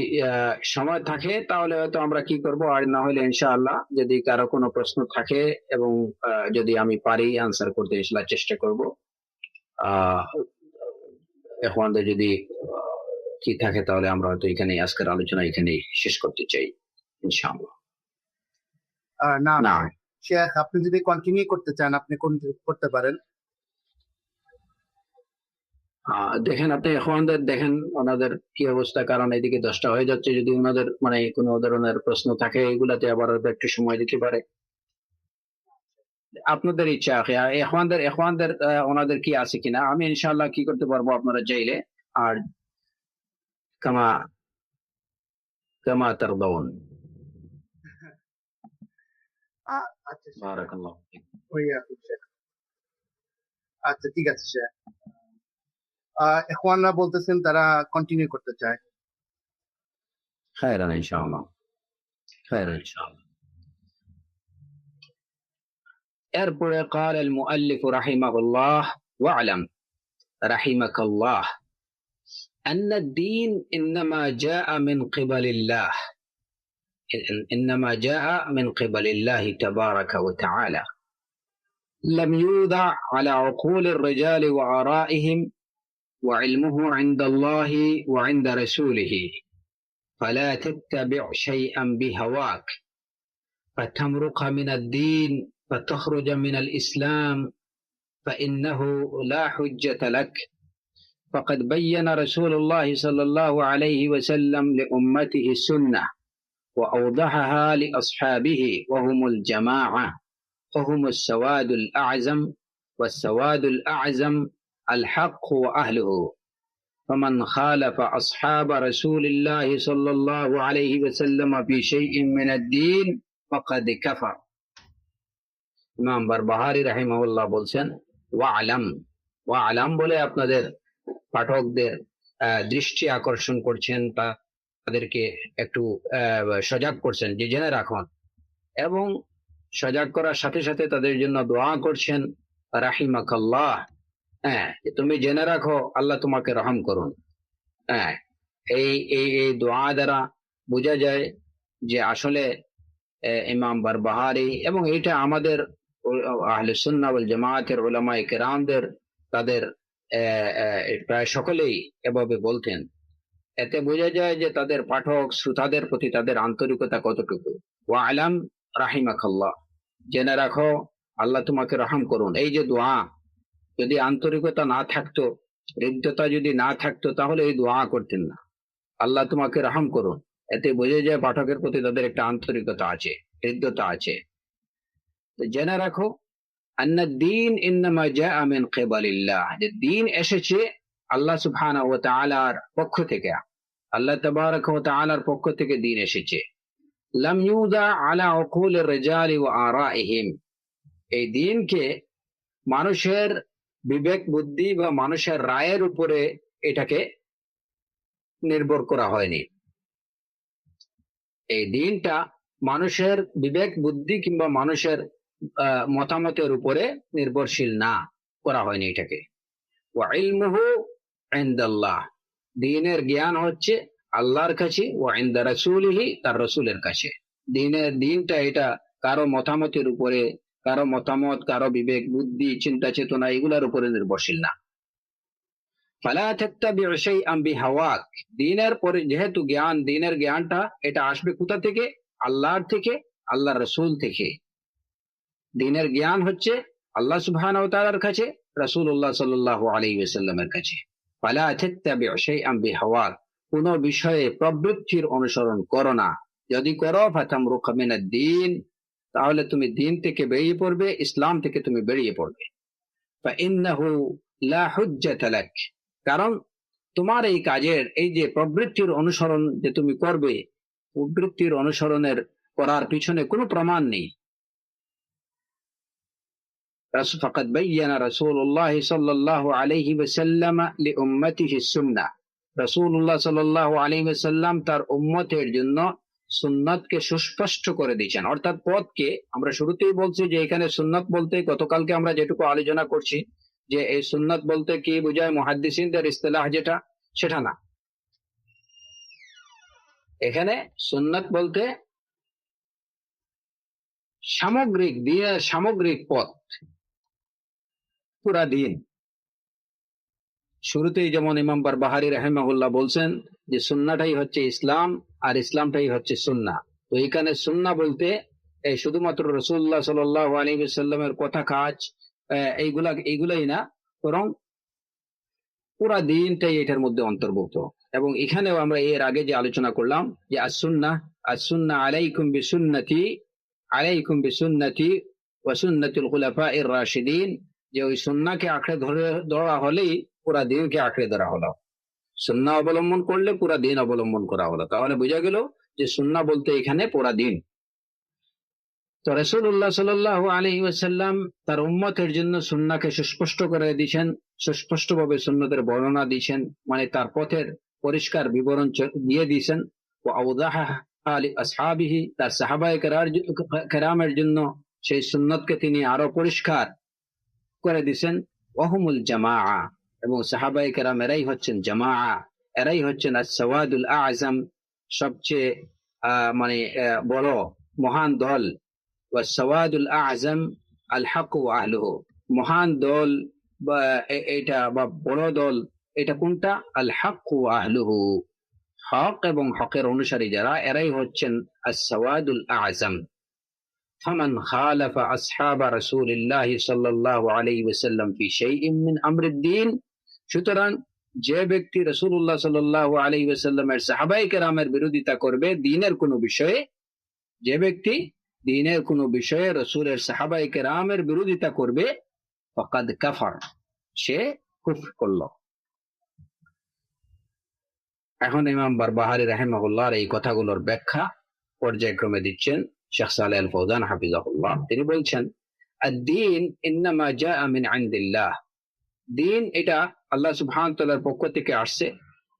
সময় থাকে তাহলে হয়তো আমরা কি করব, আর না হলে ইনশাআল্লাহ যদি কারো কোনো প্রশ্ন থাকে এবং যদি আমি পারি আনসার করতে ইনশাআল্লাহ চেষ্টা করব। এখওয়ানদের যদি কি থাকে তাহলে আমরা হয়তো এখানে আজকের আলোচনা এখানেই শেষ করতে চাই ইনশাআল্লাহ। না না শেখ, আপনি যদি কন্টিনিউ করতে চান আপনি করতে পারেন। দেখেন আপনি এখনদের দেখেন ওনাদের কি অবস্থা, কারণ এদিকে 10টা হয়ে যাচ্ছে। যদি ওনাদের মানে কোনো ধরনের প্রশ্ন থাকে এগুলাতে আবার হয়তো একটু সময় দিতে পারে। আপনাদের ইচ্ছা এখনদের ওনাদের কি আছে কিনা, আমি ইনশাআল্লাহ কি করতে পারবো আপনারা চাইলে। আর কামা কামা তারদাউন। আচ্ছা শেখ। বারাকাল্লাহ ফিক। শেখ। আচ্ছা ঠিক আছে শেখ। ইখওয়ানরা বলতেছেন তারা কন্টিনিউ করতে চায়। খায়রান ইনশাআল্লাহ, খায়রান ইনশাআল্লাহ। এরপরে قال المؤلف رحمه الله واعلم رحمك الله أن الدين إنما جاء من قبل الله، إنما جاء من قبل الله تبارك وتعالى، لم يوضع على عقول الرجال وآرائهم، وعلمه عند الله وعند رسوله، فلا تتبع شيئا بهواك فتمرق من الدين فتخرج من الإسلام، فإنه لا حجة لك. فقد بين رسول الله صلى الله عليه وسلم لأمته السنة وأوضحها لأصحابه وهم الجماعة، وهم السواد الأعزم، والسواد الأعزم الحق وأهله، فمن خالف أصحاب رسول الله صلى الله عليه وسلم في شيء من الدين فقد كفر. ইমাম বারবাহারি রাহিমাহুল্লাহ বলছেন ওয়ালাম বলে আপনাদের পাঠকদের দৃষ্টি আকর্ষণ করছেন, তাদেরকে একটু সজাগ করছেন যে জেনে রাখুন, এবং সজাগ করার সাথে সাথে তাদের জন্য দোয়া করছেন রাহিমাকাল্লাহ, তুমি জেনে রাখো আল্লাহ তোমাকে রহম করুন। এই এই এই দোয়া দ্বারা বোঝা যায় যে আসলে ইমাম বারবাহারি, এবং এটা আমাদের আহলে সুন্নাহ ওয়াল জামাতের উলামায়ে কেরামদের তাদের প্রায় সকলেই এভাবে বলতেন। এতে বোঝা যায় যে তাদের পাঠক শ্রোতাদের প্রতি তাদের আন্তরিকতা কতটুকু। ওয়ালাম রাহিমাকাল্লাহ, জেনে রাখো আল্লাহ তোমাকে রহম করুন। এই যে দোয়া, যদি আন্তরিকতা না থাকতো, হৃদ্যতা যদি না থাকতো, তাহলে এই দোয়া করতেন না, আল্লাহ তোমাকে রহম করুন। এতে বোঝা যায় পাঠকের প্রতি তাদের একটা আন্তরিকতা আছে, হৃদ্যতা আছে। তো জেনে রাখো আন্না দ্বীন ইন্নামা জাআ মিন কিবালিল্লাহ, যে দ্বীন এসেছে আল্লাহ সুবহানাহু ওয়া তাআলার পক্ষ থেকে, আল্লাহ তাবারাক ওয়া তাআলার পক্ষ থেকে দ্বীন এসেছে। লাম ইউদা আলা উকুলির রিজালি ওয়া আরাইহিম, এই দ্বীনকে মানুষের বিবেক বুদ্ধি বা মানুষের রায়ের উপরে এটাকে নির্ভর করা হয়নি। এই দ্বীনটা মানুষের বিবেক বুদ্ধি কিংবা মানুষের মতামতের উপরে নির্ভরশীল না করা হয়নি এটাকে। ওয়া ইলমুহু ইনদাল্লাহ, দ্বীনের জ্ঞান হচ্ছে আল্লাহর কাছে, ওয়া ইনদা রাসূলিহি, তার রাসূলের কাছে। দ্বীনটা এটা কারো মতামতের উপরে, কারো মতামত, কারো বিবেক বুদ্ধি চিন্তা চেতনা এগুলার উপরে নির্ভরশীল না। ফালা তাত্তাবিউ শাইআন বিহাওয়াক, দ্বীনের পরে যেহেতু জ্ঞান, দ্বীনের জ্ঞানটা এটা আসবে কোথা থেকে? আল্লাহর থেকে, আল্লাহর রাসূল থেকে। দ্বীনের জ্ঞান হচ্ছে আল্লাহ সুবহানাহু ওয়া তাআলার কাছে, রাসূলুল্লাহ সাল্লাল্লাহু আলাইহি ওয়াসাল্লামের কাছে। ফালা তাত্তাবিউ শাইআন বিহাওয়াক, কোন বিষয়ে প্রবৃত্তির অনুসরণ করো না, যদি করো ফাতামরুক মিনাদ দ্বীন, তাহলে তুমি দ্বীন থেকে বেরিয়ে পড়বে, ইসলাম থেকে তুমি বেরিয়ে পড়বে। ফাইন্নাহু লা হুজ্জাতা লাক, কারণ তোমার এই কাজের, এই যে প্রবৃত্তির অনুসরণ যে তুমি করবে, প্রবৃত্তির অনুসরণের করার পিছনে কোনো প্রমাণ নেই। ফাকাদ বায়্যানা রাসূলুল্লাহ সাল্লাল্লাহু আলাইহি ওয়াসাল্লাম লিউম্মতিহি সুন্নাহ, রাসূলুল্লাহ সাল্লাল্লাহু আলাইহি ওয়াসাল্লাম তার উম্মতের জন্য সুন্নাতকে সুস্পষ্ট করে দিয়েছেন, অর্থাৎ পথকে। আমরা শুরুতেই বলছি যে এখানে সুন্নাত বলতে, গতকালকে আমরা যেটুকু আলোচনা করছি যে এই সুন্নাত বলতে কি বোঝায়, মুহাদ্দিসিনদের ইসতিলাহ যেটা, সেটা না। এখানে সুন্নাত বলতে সামগ্রিক দ্বীনের সামগ্রিক পথ, পুরা দ্বীন। শুরুতেই যেমন ইমাম বারবাহারি রাহিমাহুল্লাহ বলছেন যে সুন্নাটাই হচ্ছে ইসলাম আর ইসলামটাই হচ্ছে সুন্নাহ। তো এখানে সুন্নাহ বলতে এই শুধুমাত্র রাসূলুল্লাহ সাল্লাল্লাহু আলাইহি ওয়াসাল্লামের কথা কাজ এইগুলাই না, বরং পুরা দিনটাই এটার মধ্যে অন্তর্ভুক্ত। এবং এখানেও আমরা এর আগে যে আলোচনা করলাম যে আসুন্নাহ আলাইকুম বিসুন্নতি ওয়া সুন্নাতুল খুলাফাইর রাশিদিন, যে ওই সুন্নাহকে আঁকড়ে ধরা হলেই পুরা দিনকে আঁকড়ে ধরা হলো। সুন্নাহ অবলম্বন করলে পুরা দিন অবলম্বন করা হলো। তাহলে বোঝা গেল যে সুন্নাহ বলতে এখানে পুরা দিন। তো রাসূলুল্লাহ সাল্লাল্লাহু আলাইহি ওয়াসাল্লাম তার উম্মতের জন্য সুন্নাহকে সুস্পষ্ট করে দিয়েছেন, সুস্পষ্টভাবে সুন্নতের বর্ণনা দিয়েছেন, মানে তার পথের পরিষ্কার বিবরণ দিয়ে দিয়েছেন। ওয়া আওদাহা লি আসহাবিহি, তার সাহাবায়ে কেরামের জন্য সেই সুন্নতকে তিনি আরো পরিষ্কার করে দিয়েছেন। ওয়াহুমুল জামাআ, এবং সাহাবায়ে কেরাম এরাই হচ্ছেন জামাআ, এরাই হচ্ছেন আস-সাওয়াদুল আযম, সবচেয়ে মানে বড় মহান দল। ওয়াস-সাওয়াদুল আযম আল হক ওয়া আহলুহু, মহান দল বা এটা বা বড় দল এটা কোনটা? আল হক ওয়া আহলুহু, হক এবং হকের অনুসারী যারা, এরাই হচ্ছেন আস-সাওয়াদুল আযম। ফামান খালাফা আসহাবা রাসূলিল্লাহি সাল্লাল্লাহু আলাইহি ওয়াসাল্লাম ফি শাইইন মিন আমরিদ-দ্বীন, সুতরাং যে ব্যক্তি রাসূলুল্লাহ সাল্লাল্লাহু আলাইহি ওয়াসাল্লামের সাহাবায়ে কেরামের বিরোধিতা করবে দ্বীনের কোনো বিষয়ে, যে ব্যক্তি দ্বীনের কোনো বিষয়ে রাসূলের সাহাবায়ে কেরামের বিরোধিতা করবে, ফাকাদ কাফার, সে কুফর করল। এখন ইমাম বারবাহারি রাহিমাহুল্লাহর এই কথাগুলোর ব্যাখ্যা পর্যায়ক্রমে দিচ্ছেন শেখ সালেহ আল ফৌজান হাফিজাহুল্লাহ। তিনি বলছেন, আদ-দ্বীন ইন্নামা জাআ মিন ইনদিল্লাহ, দ্বীন এটা আল্লাহ সুবহানাহু ওয়া তাআলার পক্ষ থেকে আসছে।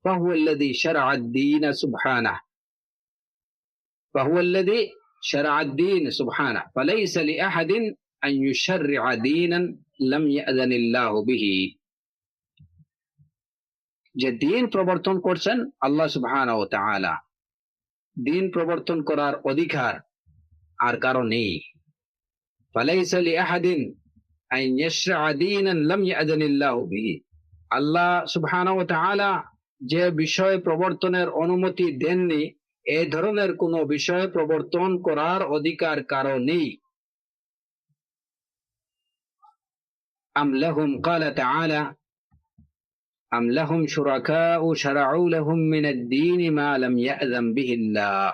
ফাহুয়াল্লাযী শারা'a আদ-দ্বীন সুবহানাহু, ফাহুয়াল্লাযী শারা'a আদ-দ্বীন সুবহানাহু ফালাইসা লিআহাদিন আন ইউশাররি'a দীনান লাম ইয়াযানিল্লাহু বিহি, যে দ্বীন প্রবর্তন করছেন আল্লাহ সুবহানাহু ওয়া তাআলা, দ্বীন প্রবর্তন করার অধিকার আর কারো নেই। ফালাইসা লিআহাদিন আন ইয়াশরা'a দীনান লাম ইয়াযানিল্লাহু বিহি, আল্লাহ সুবহানাহু ওয়া তাআলা যে বিষয় প্রবর্তনের অনুমতি দেননি, এই ধরনের কোন বিষয় প্রবর্তন করার অধিকার কারো নেই। আম লাহুম ক্বালা তাআলা আম লাহুম শুরাকাউ শারা'উ লাহুম মিনাদ-দীনি মা লাম ইয়াযাম বিহিল্লাহ,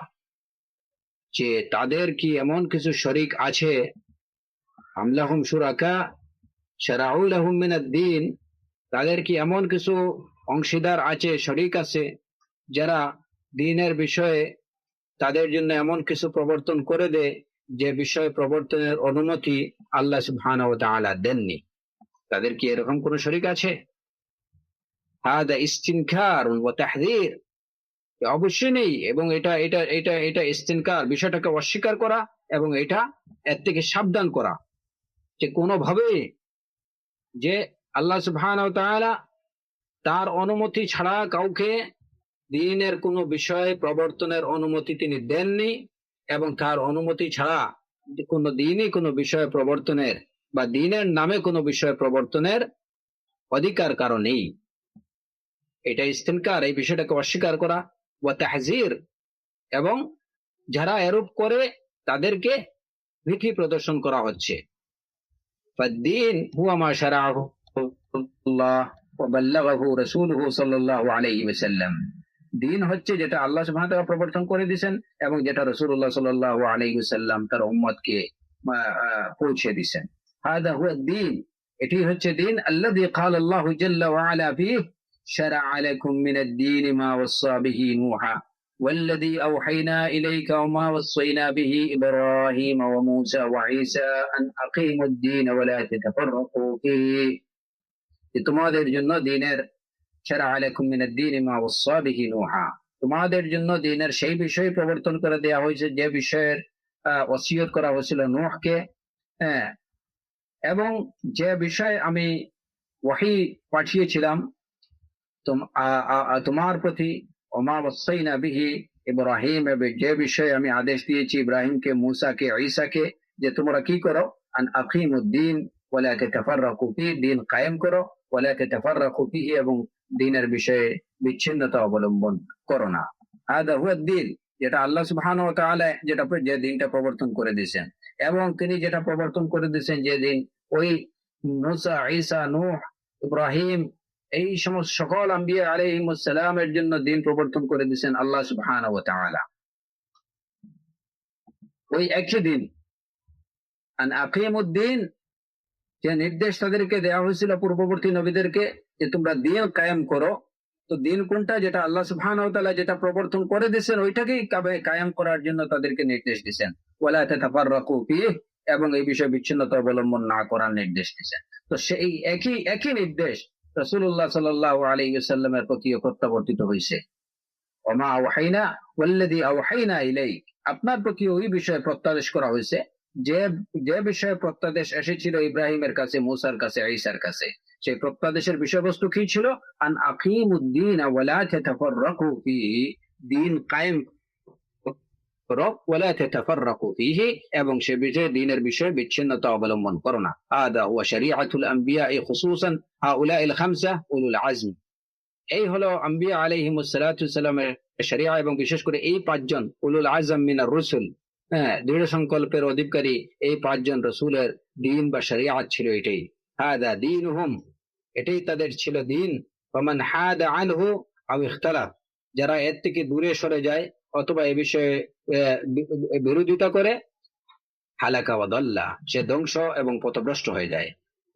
যে তাদের কি এমন কিছু শরীক আছে, আম লাহুম শুরাকা শারা'উ লাহুম মিনাদ-দীন, তাদের কি এমন কিছু অংশীদার আছে, শরীক আছে, যারা দ্বীনের বিষয়ে তাদের জন্য এমন কিছু প্রবর্তন করে দেয় যে বিষয় প্রবর্তনের অনুমতি আল্লাহ সুবহানাহু ওয়া তাআলা দেননি। তাদের কি এরকম কোন শরীক আছে? হাদা ইস্তিনকার ওয়া তাহযীর, অবশ্যই নেই। এবং এটা এটা এটা এটা ইস্তিনকার, বিষয়টাকে অস্বীকার করা, এবং এটা এর থেকে সাবধান করা যে কোনোভাবে যে আল্লাহ সুবহানাহু ওয়া তাআলা তার অনুমতি ছাড়া কাউকে দ্বীনের কোনো বিষয় প্রবর্তনের অনুমতি তিনি দেননি, এবং তার অনুমতি ছাড়া কোনো দ্বীনই কোনো বিষয় প্রবর্তনের বা দ্বীনের নামে কোনো বিষয় প্রবর্তনের অধিকার কারো নেই। এটা ইস্তিনকার, এই বিষয়টাকে অস্বীকার করা। ওয়া তাহযীর, এবং যারা এরূপ করে তাদেরকে ভীতি প্রদর্শন করা হচ্ছে। ফাদ-দীন হুয়া মা শারা'াহু আল্লাহ ওয়া বাল্লাগাহু রাসূলুহু সাল্লাল্লাহু আলাইহি ওয়াসাল্লাম, দ্বীন হচ্ছে যেটা আল্লাহ সুবহানাহু ওয়া তাআলা প্রবর্তন করে দিয়েছেন এবং যেটা রাসূলুল্লাহ সাল্লাল্লাহু আলাইহি ওয়াসাল্লাম তার উম্মতকে পৌঁছে দিয়েছেন। হাদা হুয়া দ্বীন, এটি হচ্ছে দ্বীন। আল্লাযী ক্বালা আল্লাহু জাল্লা ওয়া আলা ফীহি শারা'a লাকুম মিনাদ-দীন মা ওয়াসসা বিহি নূহা ওয়াল্লাযী আওহায়না ইলাইকা ওয়া মা ওয়াসাইনা বিহি ইব্রাহিম ওয়া মূসা ওয়া ঈসা আন আকিমুদ-দীন ওয়া লা তাতাফাররাকু ফীহি, তোমাদের জন্য দ্বীনের শারা'a লাকুম মিনাদ-দীন মা ওয়াসসা বিহি নূহা, তোমাদের জন্য দ্বীনের সেই বিষয় প্রবর্তন করে দেয়া হয়েছে যে বিষয়ের ওসিয়ত করা হয়েছিল নূহকে, হ্যাঁ, এবং যে বিষয় আমি ওহী পাঠিয়েছিলাম তোমার প্রতি, ওমা ওয়াসাইনা বিহি ইব্রাহিম, যে বিষয়ে আমি আদেশ দিয়েছি ইব্রাহিমকে, মূসাকে, ঈসাকে, যে তোমরা কি করো, আন আকিমুদ-দীন ওয়া লা তাতাফাররাকু ফীহি, দ্বীন কায়েম করো, ওয়া লা তাতাফাররাকু ফীহি, এবং দ্বীনের বিষয়ে বিচ্ছিন্নতা অবলম্বন করো না। হাদা হুয়া দ্বীন, যেটা আল্লাহ সুবহানাহু ওয়া তাআলা যেটা যে দ্বীনটা প্রবর্তন করে দিয়েছেন, এবং তিনি যেটা প্রবর্তন করে দিয়েছেন যে দ্বীন, ওই মূসা, ঈসা, নূহ, ইব্রাহিম এই সমস্ত সকল আম্বিয়া আলাইহিমুস সালামের জন্য দিন প্রবর্তন করে দিয়েছেন আল্লাহ সুবহানাহু ওয়া তাআলা। ওই একই দিন আন আকিমুদ্দিন, যে নির্দেশ তাদেরকে দেওয়া হয়েছিল পূর্ববর্তী নবীদেরকে যে তোমরা দিন কায়েম করো। তো দিন কোনটা? যেটা আল্লাহ সুবহানাহু ওয়া তাআলা যেটা প্রবর্তন করে দিয়েছেন ওইটাকেই কায়েম করার জন্য তাদেরকে নির্দেশ দিয়েছেন। ওয়ালা তাতাফাররাকু ফীহি, এবং এই বিষয়ে বিচ্ছিন্নতা অবলম্বন না করার নির্দেশ দিয়েছেন। তো সেই একই নির্দেশ রাসূলুল্লাহ সাল্লাল্লাহু আলাইহি ওয়াসাল্লামের প্রতিও প্রত্যাবর্তিত হয়েছে। ওমা আওহাইনা ওয়াল্লাযী আওহাইনা ইলাইক, আপনার প্রতি ওই বিষয়ে প্রত্যাদেশ করা হয়েছে যে যে বিষয়ে প্রত্যাদেশ এসেছিল ইব্রাহিমের কাছে, মুসার কাছে, ঈসার কাছে। সেই প্রত্যাদেশের বিষয়বস্তু কি ছিল? আন আকিমুদ্দিন ওয়া লা তাতাফাররাকু ফীহি, দিন কায়েম করো, ওয়া লা তাতাফাররাকু ফীহি, এবং সে বিষয়ে দিনের বিষয়ে বিচ্ছিন্নতা অবলম্বন করো না। হাদা ওয়া শরীআতুল আম্বিয়া খুসুসান হাউলাইল খামসা উলুল আজম, এই হলো আম্বিয়া আলাইহিমুস সালাতু সালামের শরিয়া, এবং বিশেষ করে এই পাঁচজন উলুল আজম মিনার রসুল, দৃঢ় সংকল্পের অধিকারী এই পাঁচজন রসুলের দিন বা শরিয়াত ছিল এটাই। হাদা দীনুহুম, এটাই তাদের ছিল দিন। ওমান হাদা আনহু আও ইখতালাফ, যারা এর থেকে দূরে সরে যায় অথবা এ বিষয়ে বিরোধিতা করে, হালাকা ওয়া দাল্লা, সে ধ্বংস এবং পথভ্রষ্ট হয়ে যায়।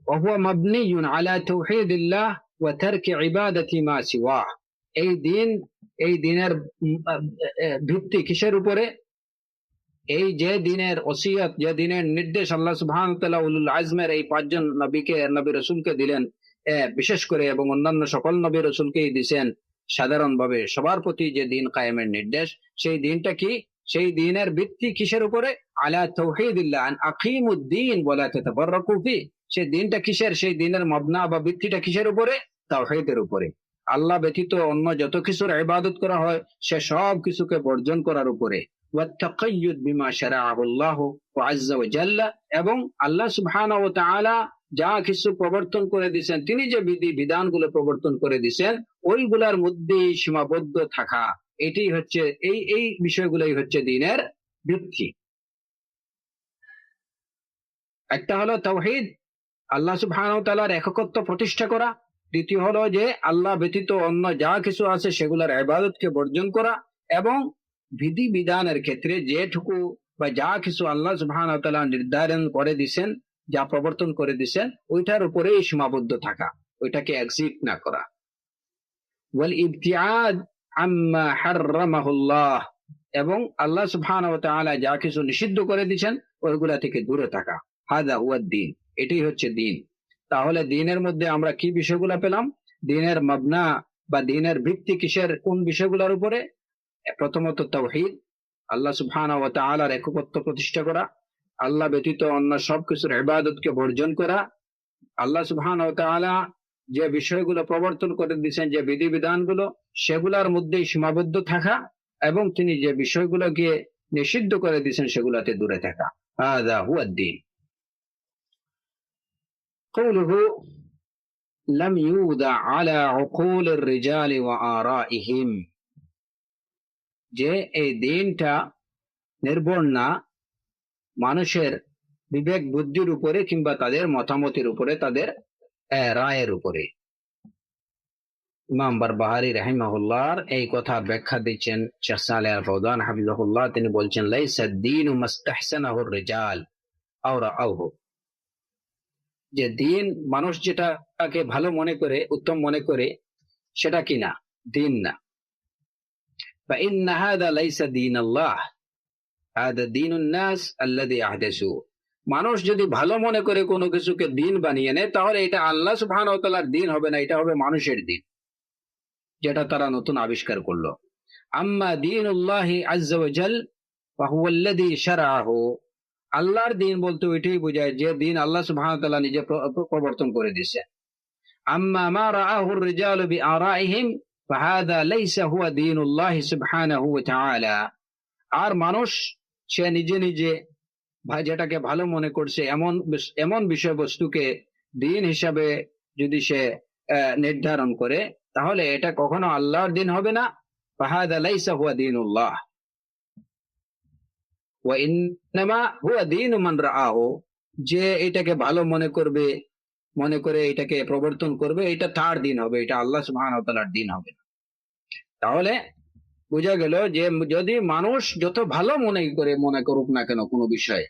ওয়া হুয়া মাবনিয়ুন আলা তাওহীদিল্লাহ ওয়া তারকি ইবাদাতি মা সিওয়াহ, এই দিনের ভিত্তি কিসের উপরে? এই যে দিনের ওসিয়ত, যে দিনের নির্দেশ আল্লাহ সুবহানাহু ওয়া তাআলা উলুল আজমের এই পাঁচজন নবী রাসূলকে দিলেন বিশেষ করে, এবং অন্যান্য সকল নবী রাসূলকেই দিয়েছেন সাধারণভাবে, সবার প্রতি যে দিন কায়েমের নির্দেশ, সেই দিনটা কি? সেই দিনের ভিত্তি কিসের উপরে? আলা তাওহীদিল্লাহ আন আকিমুদ্দিন ওয়া লা তাতাফাররাকু ফি, সেই দিনটা কিসের? সেই দিনের মাবনা বা ভিত্তিটা কিসের উপরে? তাওহীদের উপরে। আল্লাহ ব্যতীত অন্য যত কিছুর ইবাদত করা হয় সে সব কিছুকে বর্জন করার উপরে। ওয়াত্তাকাইয়ুদ বিমা শারাআহু আল্লাহু আযজা ওয়া জাল্লা, এবং আল্লাহ সুবহানাহু ওয়া তাআলা যা কিছু প্রবর্তন করে দিয়েছেন, তিনি যে বিধানগুলো প্রবর্তন করে দিয়েছেন ওইগুলার মধ্যেই সীমাবদ্ধ থাকা, এটাই হচ্ছে এই বিষয়গুলোই হচ্ছে দিনের ভিত্তি। একটা হলো তাওহীদ, আল্লাহ সুবহানাহু ওয়া তাআলার একত্ব প্রতিষ্ঠা করা। দ্বিতীয় হলো যে আল্লাহ ব্যতীত অন্য যা কিছু আছে সেগুলোর ইবাদতকে বর্জন করা, এবং বিধি বিধানের ক্ষেত্রে যেটুকু বা যা কিছু আল্লাহ সুবহানাহু ওয়া তাআলা নির্ধারণ করে দিয়েছেন, যা প্রবর্তন করে দিয়েছেন, ওইটার উপরেই সীমাবদ্ধ থাকা, ওইটাকে এক্সিট না করা। ওয়াল ইবতিআদ আম্মা হাররামাহুল্লাহ, এবং আল্লাহ সুবহানাহু ওয়া তাআলা যা কিছু নিষিদ্ধ করে দিয়েছেন ওইগুলা থেকে দূরে থাকা। হাদা হুয়াদ দ্বীন, এটাই হচ্ছে দিন। তাহলে দিনের মধ্যে আমরা কি বিষয়গুলো পেলাম? দিনের মাবনা বা দিনের ভিত্তি কিসের, কোন বিষয়গুলোর উপরে? প্রথমত তাওহীদ, আল্লাহ সুবহানাহু ওয়া তাআলার একত্ব প্রতিষ্ঠা করা, আল্লাহ ব্যতীত অন্য সবকিছুর ইবাদতকে বর্জন করা, আল্লাহ সুবহানাহু ওয়া তাআলা যে বিষয়গুলো প্রবর্তন করে দিয়েছেন, যে বিধিবিধানগুলো, সেগুলোর মধ্যেই সীমাবদ্ধ থাকা, এবং তিনি যে বিষয়গুলোকে নিষিদ্ধ করে দিয়েছেন সেগুলোতে দূরে থাকা। হাদা হুয়াদ দ্বীন। قوله لم يوضع على عقول الرجال وآرائهم, যে এই দিনটা নির্ভর না মানুষের বিবেক বুদ্ধির উপরে কিংবা তাদের মতামতের উপরে, তাদের রায়ের উপরে। ইমাম বারবাহারি রাহিমাহুল্লাহর এই কথা ব্যাখ্যা দিচ্ছেন শেখ সালেহ আল ফাওজান হাফিজাহুল্লাহ। তিনি বলছেন লাইসা দ্বীনু মাস্তাহসানাহুর রিজাল আও রাআহু, যে দিন মানুষ যেটাকে ভালো মনে করে, উত্তম মনে করে, সেটা কি না, দিন না। فإن هذا ليس دين الله هذا دين الناس الذي أحدثوه, মানুষ যদি ভালো মনে করে কোনো কিছুকে দিন বানিয়ে নেয় তাহলে এটা আল্লাহ সুবহানাহু ওয়া তাআলার দিন হবে না, এটা হবে মানুষের দিন, যেটা তারা নতুন আবিষ্কার করলো। আম্মা দীনুল্লাহি আযজা ওয়া জাল ফাহুয়া আল্লাযী শারআহু, আল্লাহর দিন বলতে ওইটাই বোঝায় যে দিন আল্লাহ সুবহানাহু ওয়া তাআলা নিজে প্রবর্তন করে দিয়েছেন। আম্মা মা রাআহুর রিজালু বিআরাইহিম ফাহাদা লাইসা হুয়া দীনুল্লাহি সুবহানাহু ওয়া তাআলা, আর মানুষ সে নিজে নিজে যেটাকে ভালো মনে করছে এমন বিষয়বস্তুকে দিন হিসাবে যদি সে নির্ধারণ করে, তাহলে এটা কখনো আল্লাহর দিন হবে না। ফাহাদা লাইসা হুয়া দীনুল্লাহ ওয়া ইন্নামা হুয়া দীনু মান রাআহু, যে এটাকে ভালো মনে করবে মনে করে এটাকে প্রবর্তন করবে, এটা তার দিন হবে, এটা আল্লাহ সুবহানাহু ওয়া তাআলার দিন হবে না। তাহলে বোঝা গেল যে যদি মানুষ যত ভালো মনে করুক না কেন কোনো বিষয়,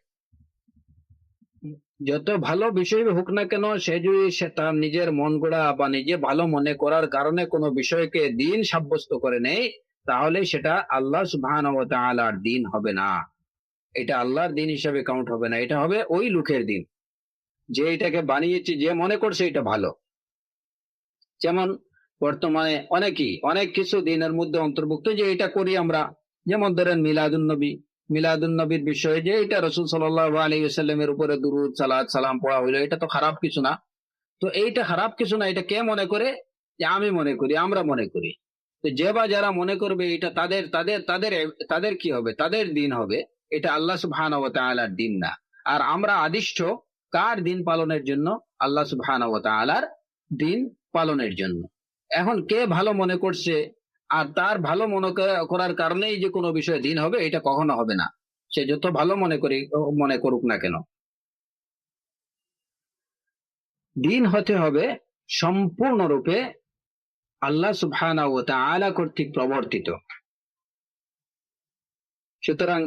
যত ভালো বিষয় হোক না কেন, সে যদি সে তার নিজের মন গড়া বা নিজে ভালো মনে করার কারণে কোনো বিষয়কে দিন সাব্যস্ত করে নেয়, তাহলে সেটা আল্লাহ সুবহানাহু ওয়া তাআলার দিন হবে না, এটা আল্লাহর দিন হিসাবে কাউন্ট হবে না, এটা হবে ওই লোকের দিন যে এটাকে বানিয়েছে, যে মনে করছে এটা ভালো। যেমন বর্তমানে অনেক কিছু দিনের মধ্যে অন্তর্ভুক্ত যে এটা করি আমরা, যেমন ধরেন মিলাদুন নবীর বিষয়ে যে এটা রাসূল সাল্লাল্লাহু আলাইহি ওয়াসাল্লামের উপরে দুরূদ সালাত সালাম পড়া হইলো, এটা তো খারাপ কিছু না। তো এইটা খারাপ কিছু না, এটা কে মনে করে? যে আমি মনে করি, আমরা মনে করি। তো যে বা যারা মনে করবে এটা তাদের তাদের তাদের তাদের কি হবে? তাদের দিন হবে, এটা আল্লাহ সুবহানাহু ওয়া তাআলার দিন না। আর আমরা আদিষ্ট কার দিন পালনের জন্য? আল্লাহ সুবহানাহু ওয়া তাআলার দিন পালনের জন্য। এখন কে ভালো মনে করছে আর তার ভালো করার কারণেই যে কোনো বিষয়ে দিন হবে, এটা কখনো হবে না, সে যত ভালো মনে করুক না কেন। দিন হতে হবে সম্পূর্ণরূপে আল্লাহ সুবহানাহু ওয়া তাআলা কর্তৃক প্রবর্তিত। সুতরাং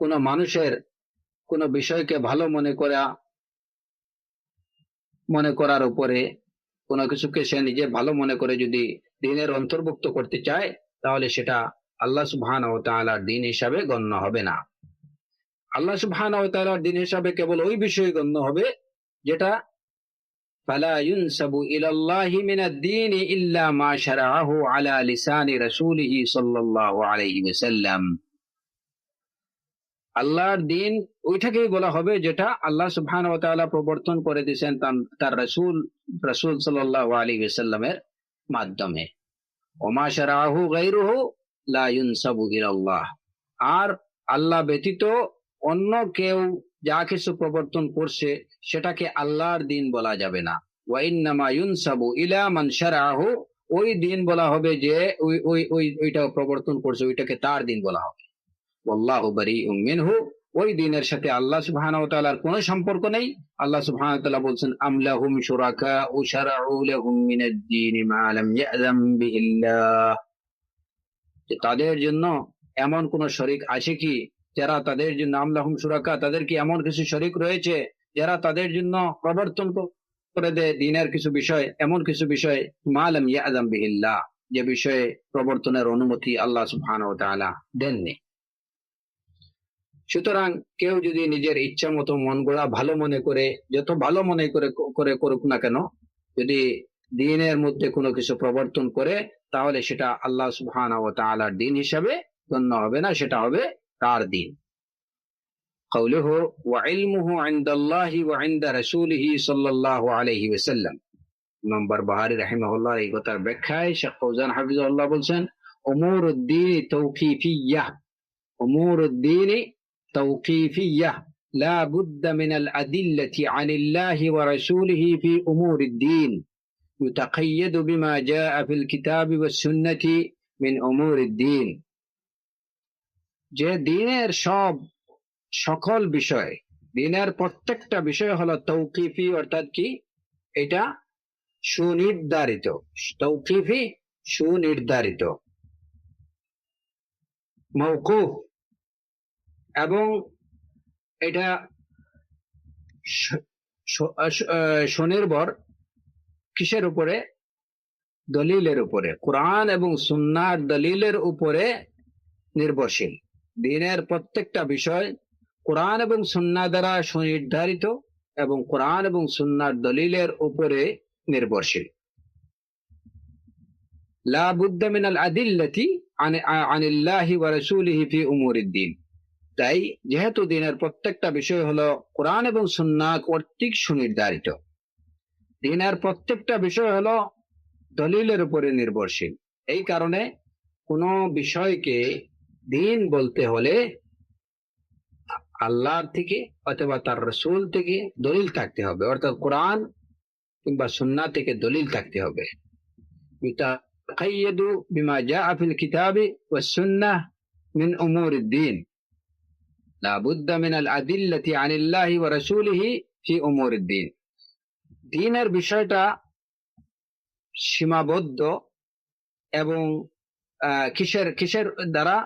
কোন মানুষের কোন বিষয়কে ভালো মনে করার উপরে, কোনো কিছুকে সে নিজে ভালো মনে করে যদি দিনের অন্তর্ভুক্ত করতে চায়, তাহলে সেটা আল্লাহ সুবহানাহু ওয়া তাআলার দিন হিসাবে গণ্য হবে না। আল্লাহ সুবহানাহু ওয়া তাআলার দিন হিসাবে কেবল ওই বিষয় গণ্য হবে যেটা ফালা ইউনসাবু ইলাল্লাহি মিনাদ-দীন ইল্লা মা শারাআহু আলা লিসানি রাসূলিহি সাল্লাল্লাহু আলাইহি ওয়াসাল্লাম। আল্লাহর দিন ওইটাকেই বলা হবে যেটা আল্লাহ সুবহানাহু ওয়া তাআলা প্রবর্তন করে দিয়েছেন তার রাসূল সাল্লাল্লাহু আলাইহি ওয়াসাল্লামের মাধ্যমে। ওমা শারাআহু গায়রুহু লা ইউনসাবু ইলাল্লাহ। আর আল্লাহ ব্যতীত অন্য কেউ যা কিছু প্রবর্তন করছে সেটাকে আল্লাহর দিন বলা যাবে না। ওয়া ইন্নামা ইউনসাবু ইলা মান শারাআহু, ওই দিন বলা হবে যে ওইটা প্রবর্তন করছে, ওইটাকে তার দিন বলা হবে। ওয়াল্লাহু বারীউম মিনহু, ওই দিনের সাথে আল্লাহ সুবহানাহু ওয়া তাআলার কোনো সম্পর্ক নেই। আল্লাহ সুবহানাহু ওয়া তাআলা বলছেন আম লাহুম শুরাকাউ শারাউ লাহুম মিনাদ-দীন মা লাম ইয়াযাম বিহিল্লাহ, যে তাদের জন্য এমন কোন শরীক আছে কি যারা তাদের জন্য, আম লাহুম শুরাকা, তাদের কি এমন কিছু শরীক রয়েছে যারা তাদের জন্য প্রবর্তন করে দেয় দিনের কিছু বিষয়, এমন কিছু বিষয় মা লাম ইয়াযাম বিহিল্লাহ, যে বিষয়ে প্রবর্তনের অনুমতি আল্লাহ সুবহানাহু ওয়া তাআলা দেননি। সুতরাং কেউ যদি নিজের ইচ্ছা মতো মন গড়া ভালো মনে করে, যত ভালো মনে করে করুক না কেন, যদি দিনের মধ্যে কোনো কিছু প্রবর্তন করে, তাহলে সেটা আল্লাহ সুবহানাহু ওয়া তাআলার দিন হিসাবে গণ্য হবে না, সেটা হবে তার দিন। قوله وعلمه عند الله وعند رسوله صلى الله عليه وسلم। ইমাম বারবাহারি রাহিমাহুল্লাহ এই কথার ব্যাখ্যায় শেখ ফৌজান হাফিজাহুল্লাহ বলছেন উমুরুদ্দীন তাওকীফিয়্যাহ, উমুরুদ্দীন توقيفية لا بد من الأدلة عن الله ورسوله في أمور الدين يتقيد بما جاء في الكتاب والسنة من أمور الدين। যে দিনের সকল বিষয়, দিনের প্রত্যেকটা বিষয় হলো তৌকিফি, অর্থাৎ কি এটা সুনির্ধারিত, তৌকিফি সুনির্ধারিত, মওকুফ, এবং এটা স্বনির্ভর কিসের উপরে? দলিলের উপরে, কোরআন এবং সুন্নাহর দলিলের উপরে নির্ভরশীল। দ্বীনের প্রত্যেকটা বিষয় কোরআন এবং সুন্নাহ দ্বারা সুনির্ধারিত এবং কোরআন এবং সুন্নাহর দলিলের উপরে নির্ভরশীল। লা বুদ্দা মিনাল আদিল্লাতি আনিল্লাহি ওয়া রাসূলিহি ফি উমুরিদ দ্বীন। তাই যেহেতু দিনের প্রত্যেকটা বিষয় হলো কোরআন এবং সুন্নাহ কর্তৃক সুনির্ধারিত, দিনের প্রত্যেকটা বিষয় হলো দলিলের উপরে নির্ভরশীল, এই কারণে কোনো বিষয়কে দিন বলতে হলে আল্লাহর থেকে অথবা তার রাসূল থেকে দলিল থাকতে হবে, অর্থাৎ কোরআন কিংবা সুন্নাহ থেকে দলিল থাকতে হবে। ইতাকাইয়াদু বিমা জাআ ফিল কিতাবি ওয়াস সুন্নাহ মিন উমুরিদ দ্বীন লা বুদ্দা মিনাল আদিল্লাতি আনিল্লাহি ওয়া রাসূলিহি ফি উমুরিদ দ্বীন। দ্বীনের বিষয়টা সীমাবদ্ধ এবং কিসের কিসের দ্বারা?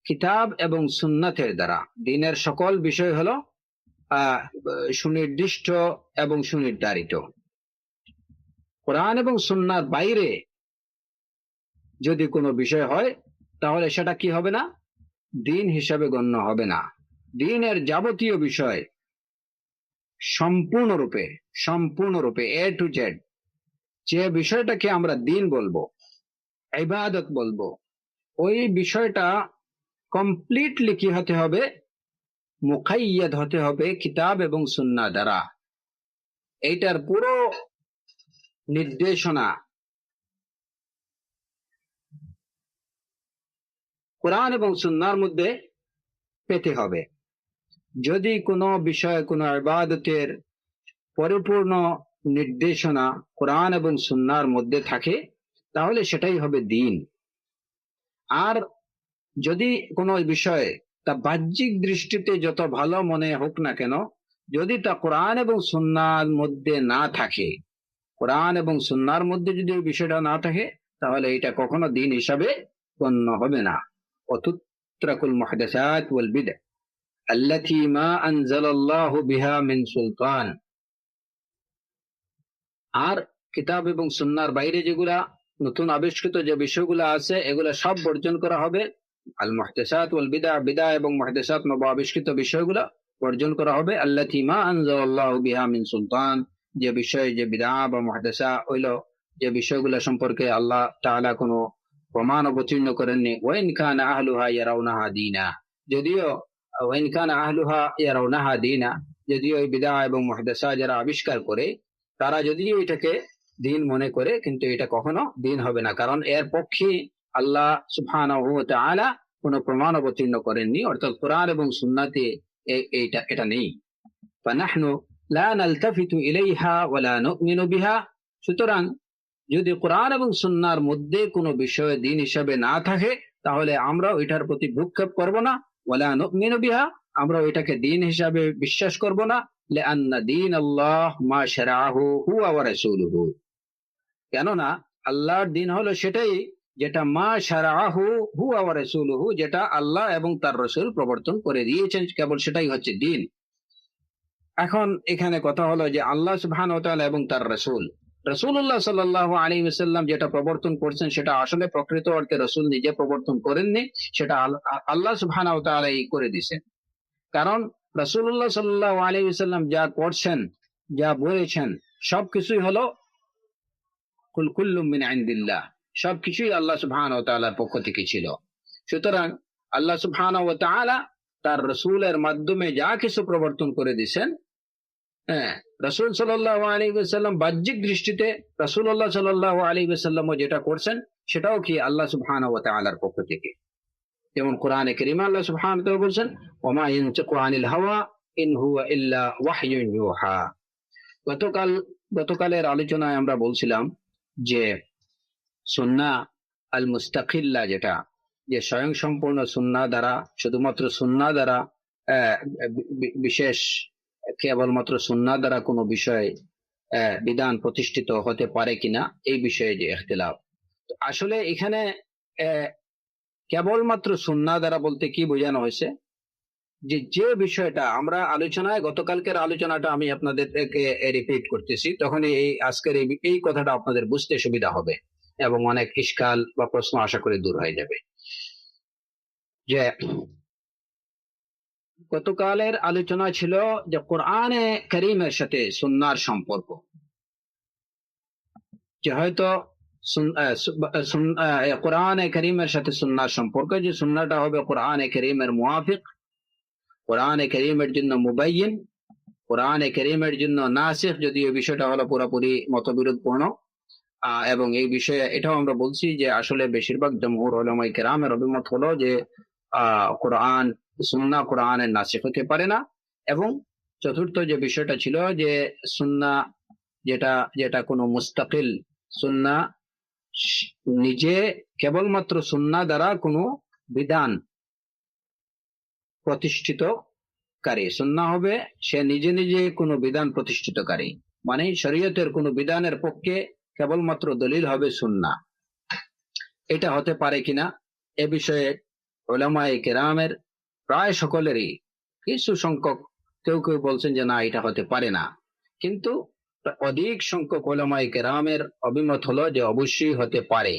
কিতাব এবং সুন্নাতের দ্বারা। দ্বীনের সকল বিষয় হলো সুনির্দিষ্ট এবং সুনির্ধারিত। কোরআন এবং সুন্নার বাইরে যদি কোনো বিষয় হয় তাহলে সেটা কি হবে না? দ্বীন হিসাবে গণ্য হবে না। দ্বীনের যাবতীয় বিষয় সম্পূর্ণরূপে এ টু জেড, যে বিষয়টাকে আমরা দ্বীন বলবো, ইবাদত বলবো, ওই বিষয়টা কমপ্লিটলি কি হতে হবে? মুকাইয়াদ হতে হবে কিতাব এবং সুন্নাহ দ্বারা। এইটার পুরো নির্দেশনা কোরআন এবং সুন্নাহর মধ্যে পেতে হবে। যদি কোনো বিষয়, কোনো ইবাদতের পরিপূর্ণ নির্দেশনা কোরআন এবং সুন্নাহর মধ্যে থাকে তাহলে সেটাই হবে দ্বীন। আর যদি কোনো বিষয় তা বাহ্যিক দৃষ্টিতে যত ভালো মনে হোক না কেন, যদি তা কোরআন এবং সুন্নাহর মধ্যে না থাকে, কোরআন এবং সুন্নাহর মধ্যে যদি ওই বিষয়টা না থাকে তাহলে এটা কখনো দ্বীন হিসাবে গণ্য হবে না। ওয়াতুত্রাকুল মুহদাসাত ওয়াল বিদআ আল্লাতী মা আনজালাল্লাহু বিহা মিন সুলতান। আর কিতাব এবং সুন্নাহর বাইরে যেগুলা নতুন আবিষ্কৃত যে বিষয়গুলো আছে এগুলা সব বর্জন করা হবে। আল মুহদাসাত ওয়াল বিদআ, বিদআ এবং মুহদাসাত নব আবিষ্কৃত বিষয়গুলো বর্জন করা হবে। আল্লাতী মা আনজালাল্লাহু বিহা মিন সুলতান, যে বিষয়, যে বিদআ বা মুহদাসা হইলো যে বিষয়গুলো সম্পর্কে আল্লাহ তাআলা কোনো প্রমাণ অবতীর্ণ করেননি। ওয়াইন কানা আহলুহা ইয়ারাউনাহা দীনা, যদিও ওয়াইন কানা আহলুহা ইয়ারাউনাহা দীনা, যদিও এই বিদআ এবং মুহদাসা যারা আবিষ্কার করে তারা যদিও এটাকে দ্বীন মনে করে, কিন্তু এটা কখনো দ্বীন হবে না, কারণ এর পক্ষে আল্লাহ সুবহানাহু ওয়া তাআলা কোনো প্রমাণ অবতীর্ণ করেননি, অর্থাৎ কোরআন এবং সুন্নাতে এটা নেই। ফানাহনু লা নালতাফিতু ইলাইহা ওয়া লা নুমিনু বিহা। সুতরাং যদি কোরআন এবং সুন্নাহর মধ্যে কোনো বিষয় দ্বীন হিসাবে না থাকে তাহলে আমরা ওইটার প্রতি ভ্রুক্ষেপ করব না। ওয়ালা নুমিনু বিহা, আমরা ওইটাকে দ্বীন হিসাবে বিশ্বাস করব না। লিআন্না দীন আল্লাহ মা শারাআহু হুয়া ওয়া রাসূলুহু, কেননা আল্লাহর দ্বীন হলো সেটাই যেটা মা শারাআহু হুয়া ওয়া রাসূলুহু, যেটা আল্লাহ এবং তার রাসূল প্রবর্তন করে দিয়েছেন, কেবল সেটাই হচ্ছে দ্বীন। এখন এখানে কথা হলো যে আল্লাহ সুবহানাহু ওয়া তাআলা এবং তার রাসূল, রাসূলুল্লাহ সাল্লাল্লাহু আলাইহি ওয়াসাল্লাম যেটা প্রবর্তন করছেন সেটা আসলে প্রকৃত অর্থে রাসূল নিজে প্রবর্তন করেননি, সেটা আল্লাহ সুবহানাহু ওয়া তাআলাই করে দিয়েছেন। কারণ রাসূলুল্লাহ সাল্লাল্লাহু আলাইহি ওয়াসাল্লাম যা করছেন, যা বলেছেন, সবকিছুই হলো কুল কুল্লুম মিন ইনদিল্লাহ, সবকিছুই আল্লাহ সুবহানাহু ওয়া তাআলার পক্ষ থেকে ছিল। সুতরাং আল্লাহ সুবহানাহু ওয়া তাআলা তার রাসূলের মাধ্যমে যা কিছু প্রবর্তন করে দিয়েছেন, হ্যাঁ, রাসূল সাল্লাল্লাহু আলাইহি ওয়াসাল্লাম বাহ্যিক দৃষ্টিতে রাসূলুল্লাহ সাল্লাল্লাহু আলাইহি ওয়াসাল্লামও যেটা করছেন সেটাও কি আল্লাহ সুবহানাহু ওয়া তাআলার পক্ষ থেকে। যেমন কোরআনে কারীমে আল্লাহ সুবহানাহু ওয়া তাআলা বলেন, ওয়া মা ইয়ানতিকু আনিল হাওয়া ইন হুয়া ইল্লা ওয়াহয়ুন ইউহা। গতকালের আলোচনায় আমরা বলছিলাম যে সুন্নাহ আল মুস্তাকিল্লা, যেটা যে স্বয়ং সম্পূর্ণ সুন্নাহ দ্বারা, শুধুমাত্র সুন্নাহ দ্বারা বিশেষ কেবলমাত্র সুন্নাহ দ্বারা কোনো বিষয় বিধান প্রতিষ্ঠিত হতে পারে কিনা এই বিষয়ে যে ইখতিলাফ। আসলে এখানে কেবলমাত্র সুন্নাহ দ্বারা বলতে কি বোঝানো হয়েছে? যে বিষয়টা আমরা আলোচনায়, গতকালকের আলোচনাটা আমি আপনাদেরকে রিপিট করতেছি, তখন এই আজকের এই কথাটা আপনাদের বুঝতে সুবিধা হবে এবং অনেক ইশকাল বা প্রশ্ন আশা করি দূর হয়ে যাবে। যে গতকালের আলোচনা ছিল যে কোরআনে কারীমের সাথে সুন্নাহর সম্পর্ক, যে হয়তো কোরআনে কারীমের সাথে সুন্নাহর সম্পর্ক, যে সুন্নাহটা হবে কোরআনে কারীমের মুওয়াফিক, কোরআনে কারীমের জন্য মুবাইয়িন, কোরআনে কারীমের জন্য নাসিখ, যদিও এই বিষয়টা হলো পুরোপুরি মতবিরোধপূর্ণ। এবং এই বিষয়ে এটাও আমরা বলছি যে আসলে বেশিরভাগ জমহুর উলামায়ে কেরামের অভিমত হলো যে কোরআন সুন্নাহ কোরআনের নাসিখ হতে পারে না। এবং চতুর্থ যে বিষয়টা ছিল যে সুন্নাহ যেটা কোনো মুস্তাকিল সুন্নাহ, নিজে কেবলমাত্র সুন্নাহ দ্বারা কোনো বিধান প্রতিষ্ঠিতকারী সুন্নাহ হবে, সে নিজে নিজে কোনো বিধান প্রতিষ্ঠিতকারী। মানে শরীয়তের কোনো বিধানের পক্ষে কেবলমাত্র দলিল হবে সুন্নাহ, এটা হতে পারে কিনা এ বিষয়ে উলামায়ে কেরামের প্রায় সকলেরই কিছু সংখ্যক কেউ কেউ বলছেন যে না, এটা হতে পারে না, কিন্তু অধিক সংখ্যক উলামায়ে কেরামের অভিমত হলো যে অবশ্যই হতে পারে।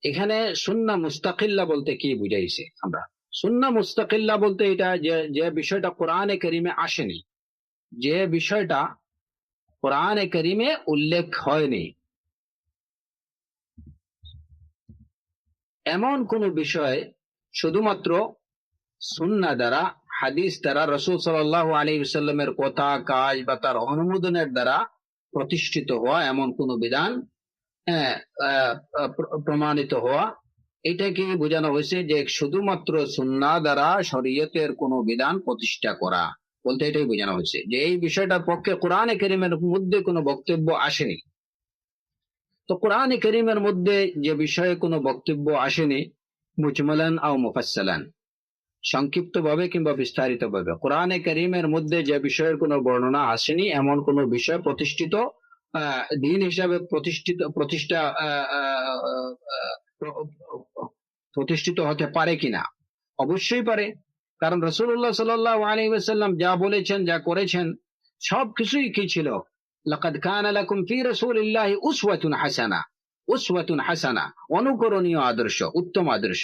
এখানে সুন্নাহ মুস্তাকিল্লা বলতে কি বুঝাইছে? আমরা সুন্নাহ মুস্তাকিল্লা বলতে এটা যে বিষয়টা কোরআনে কারিমে আসেনি, যে বিষয়টা কোরআনে কারিমে উল্লেখ হয়নি, এমন কোন বিষয় শুধুমাত্র সুন্নাহ দ্বারা, হাদিস দ্বারা, রাসূল সাল্লাল্লাহু আলাইহি ওয়াসাল্লামের কথা, কাজ বা তার অনুমোদনের দ্বারা প্রতিষ্ঠিত হওয়া এমন কোন বিধান প্রমাণিত হওয়া, এটাকে বোঝানো হয়েছে যে শুধুমাত্র সুন্নাহ দ্বারা শরীয়তের কোন বিধান প্রতিষ্ঠা করা বলতে এটাই বোঝানো হয়েছে যে এই বিষয়টার পক্ষে কোরআনে কারীমের মধ্যে কোনো বক্তব্য আসেনি। তো কোরআনে কারীমের মধ্যে যে বিষয়ে কোনো বক্তব্য আসেনি, মুজমালান আও মুফাসসালান, সংক্ষিপ্ত ভাবে কিংবা বিস্তারিত ভাবে, কোরআনে কারীমের মধ্যে যে বিষয়ের কোনো বর্ণনা আসেনি এমন কোন বিষয় প্রতিষ্ঠিত দিন হিসাবে প্রতিষ্ঠিত হতে পারে কিনা? অবশ্যই পারে, কারণ রাসূলুল্লাহ সাল্লাল্লাহু আলাইহি ওয়াসাল্লাম যা বলেছেন, যা করেছেন, সবকিছুই কি ছিল? লাকাদ কানা লাকুম ফি রাসূলিল্লাহি উসওয়াতুন হাসানা, অনুকরণীয় আদর্শ, উত্তম আদর্শ,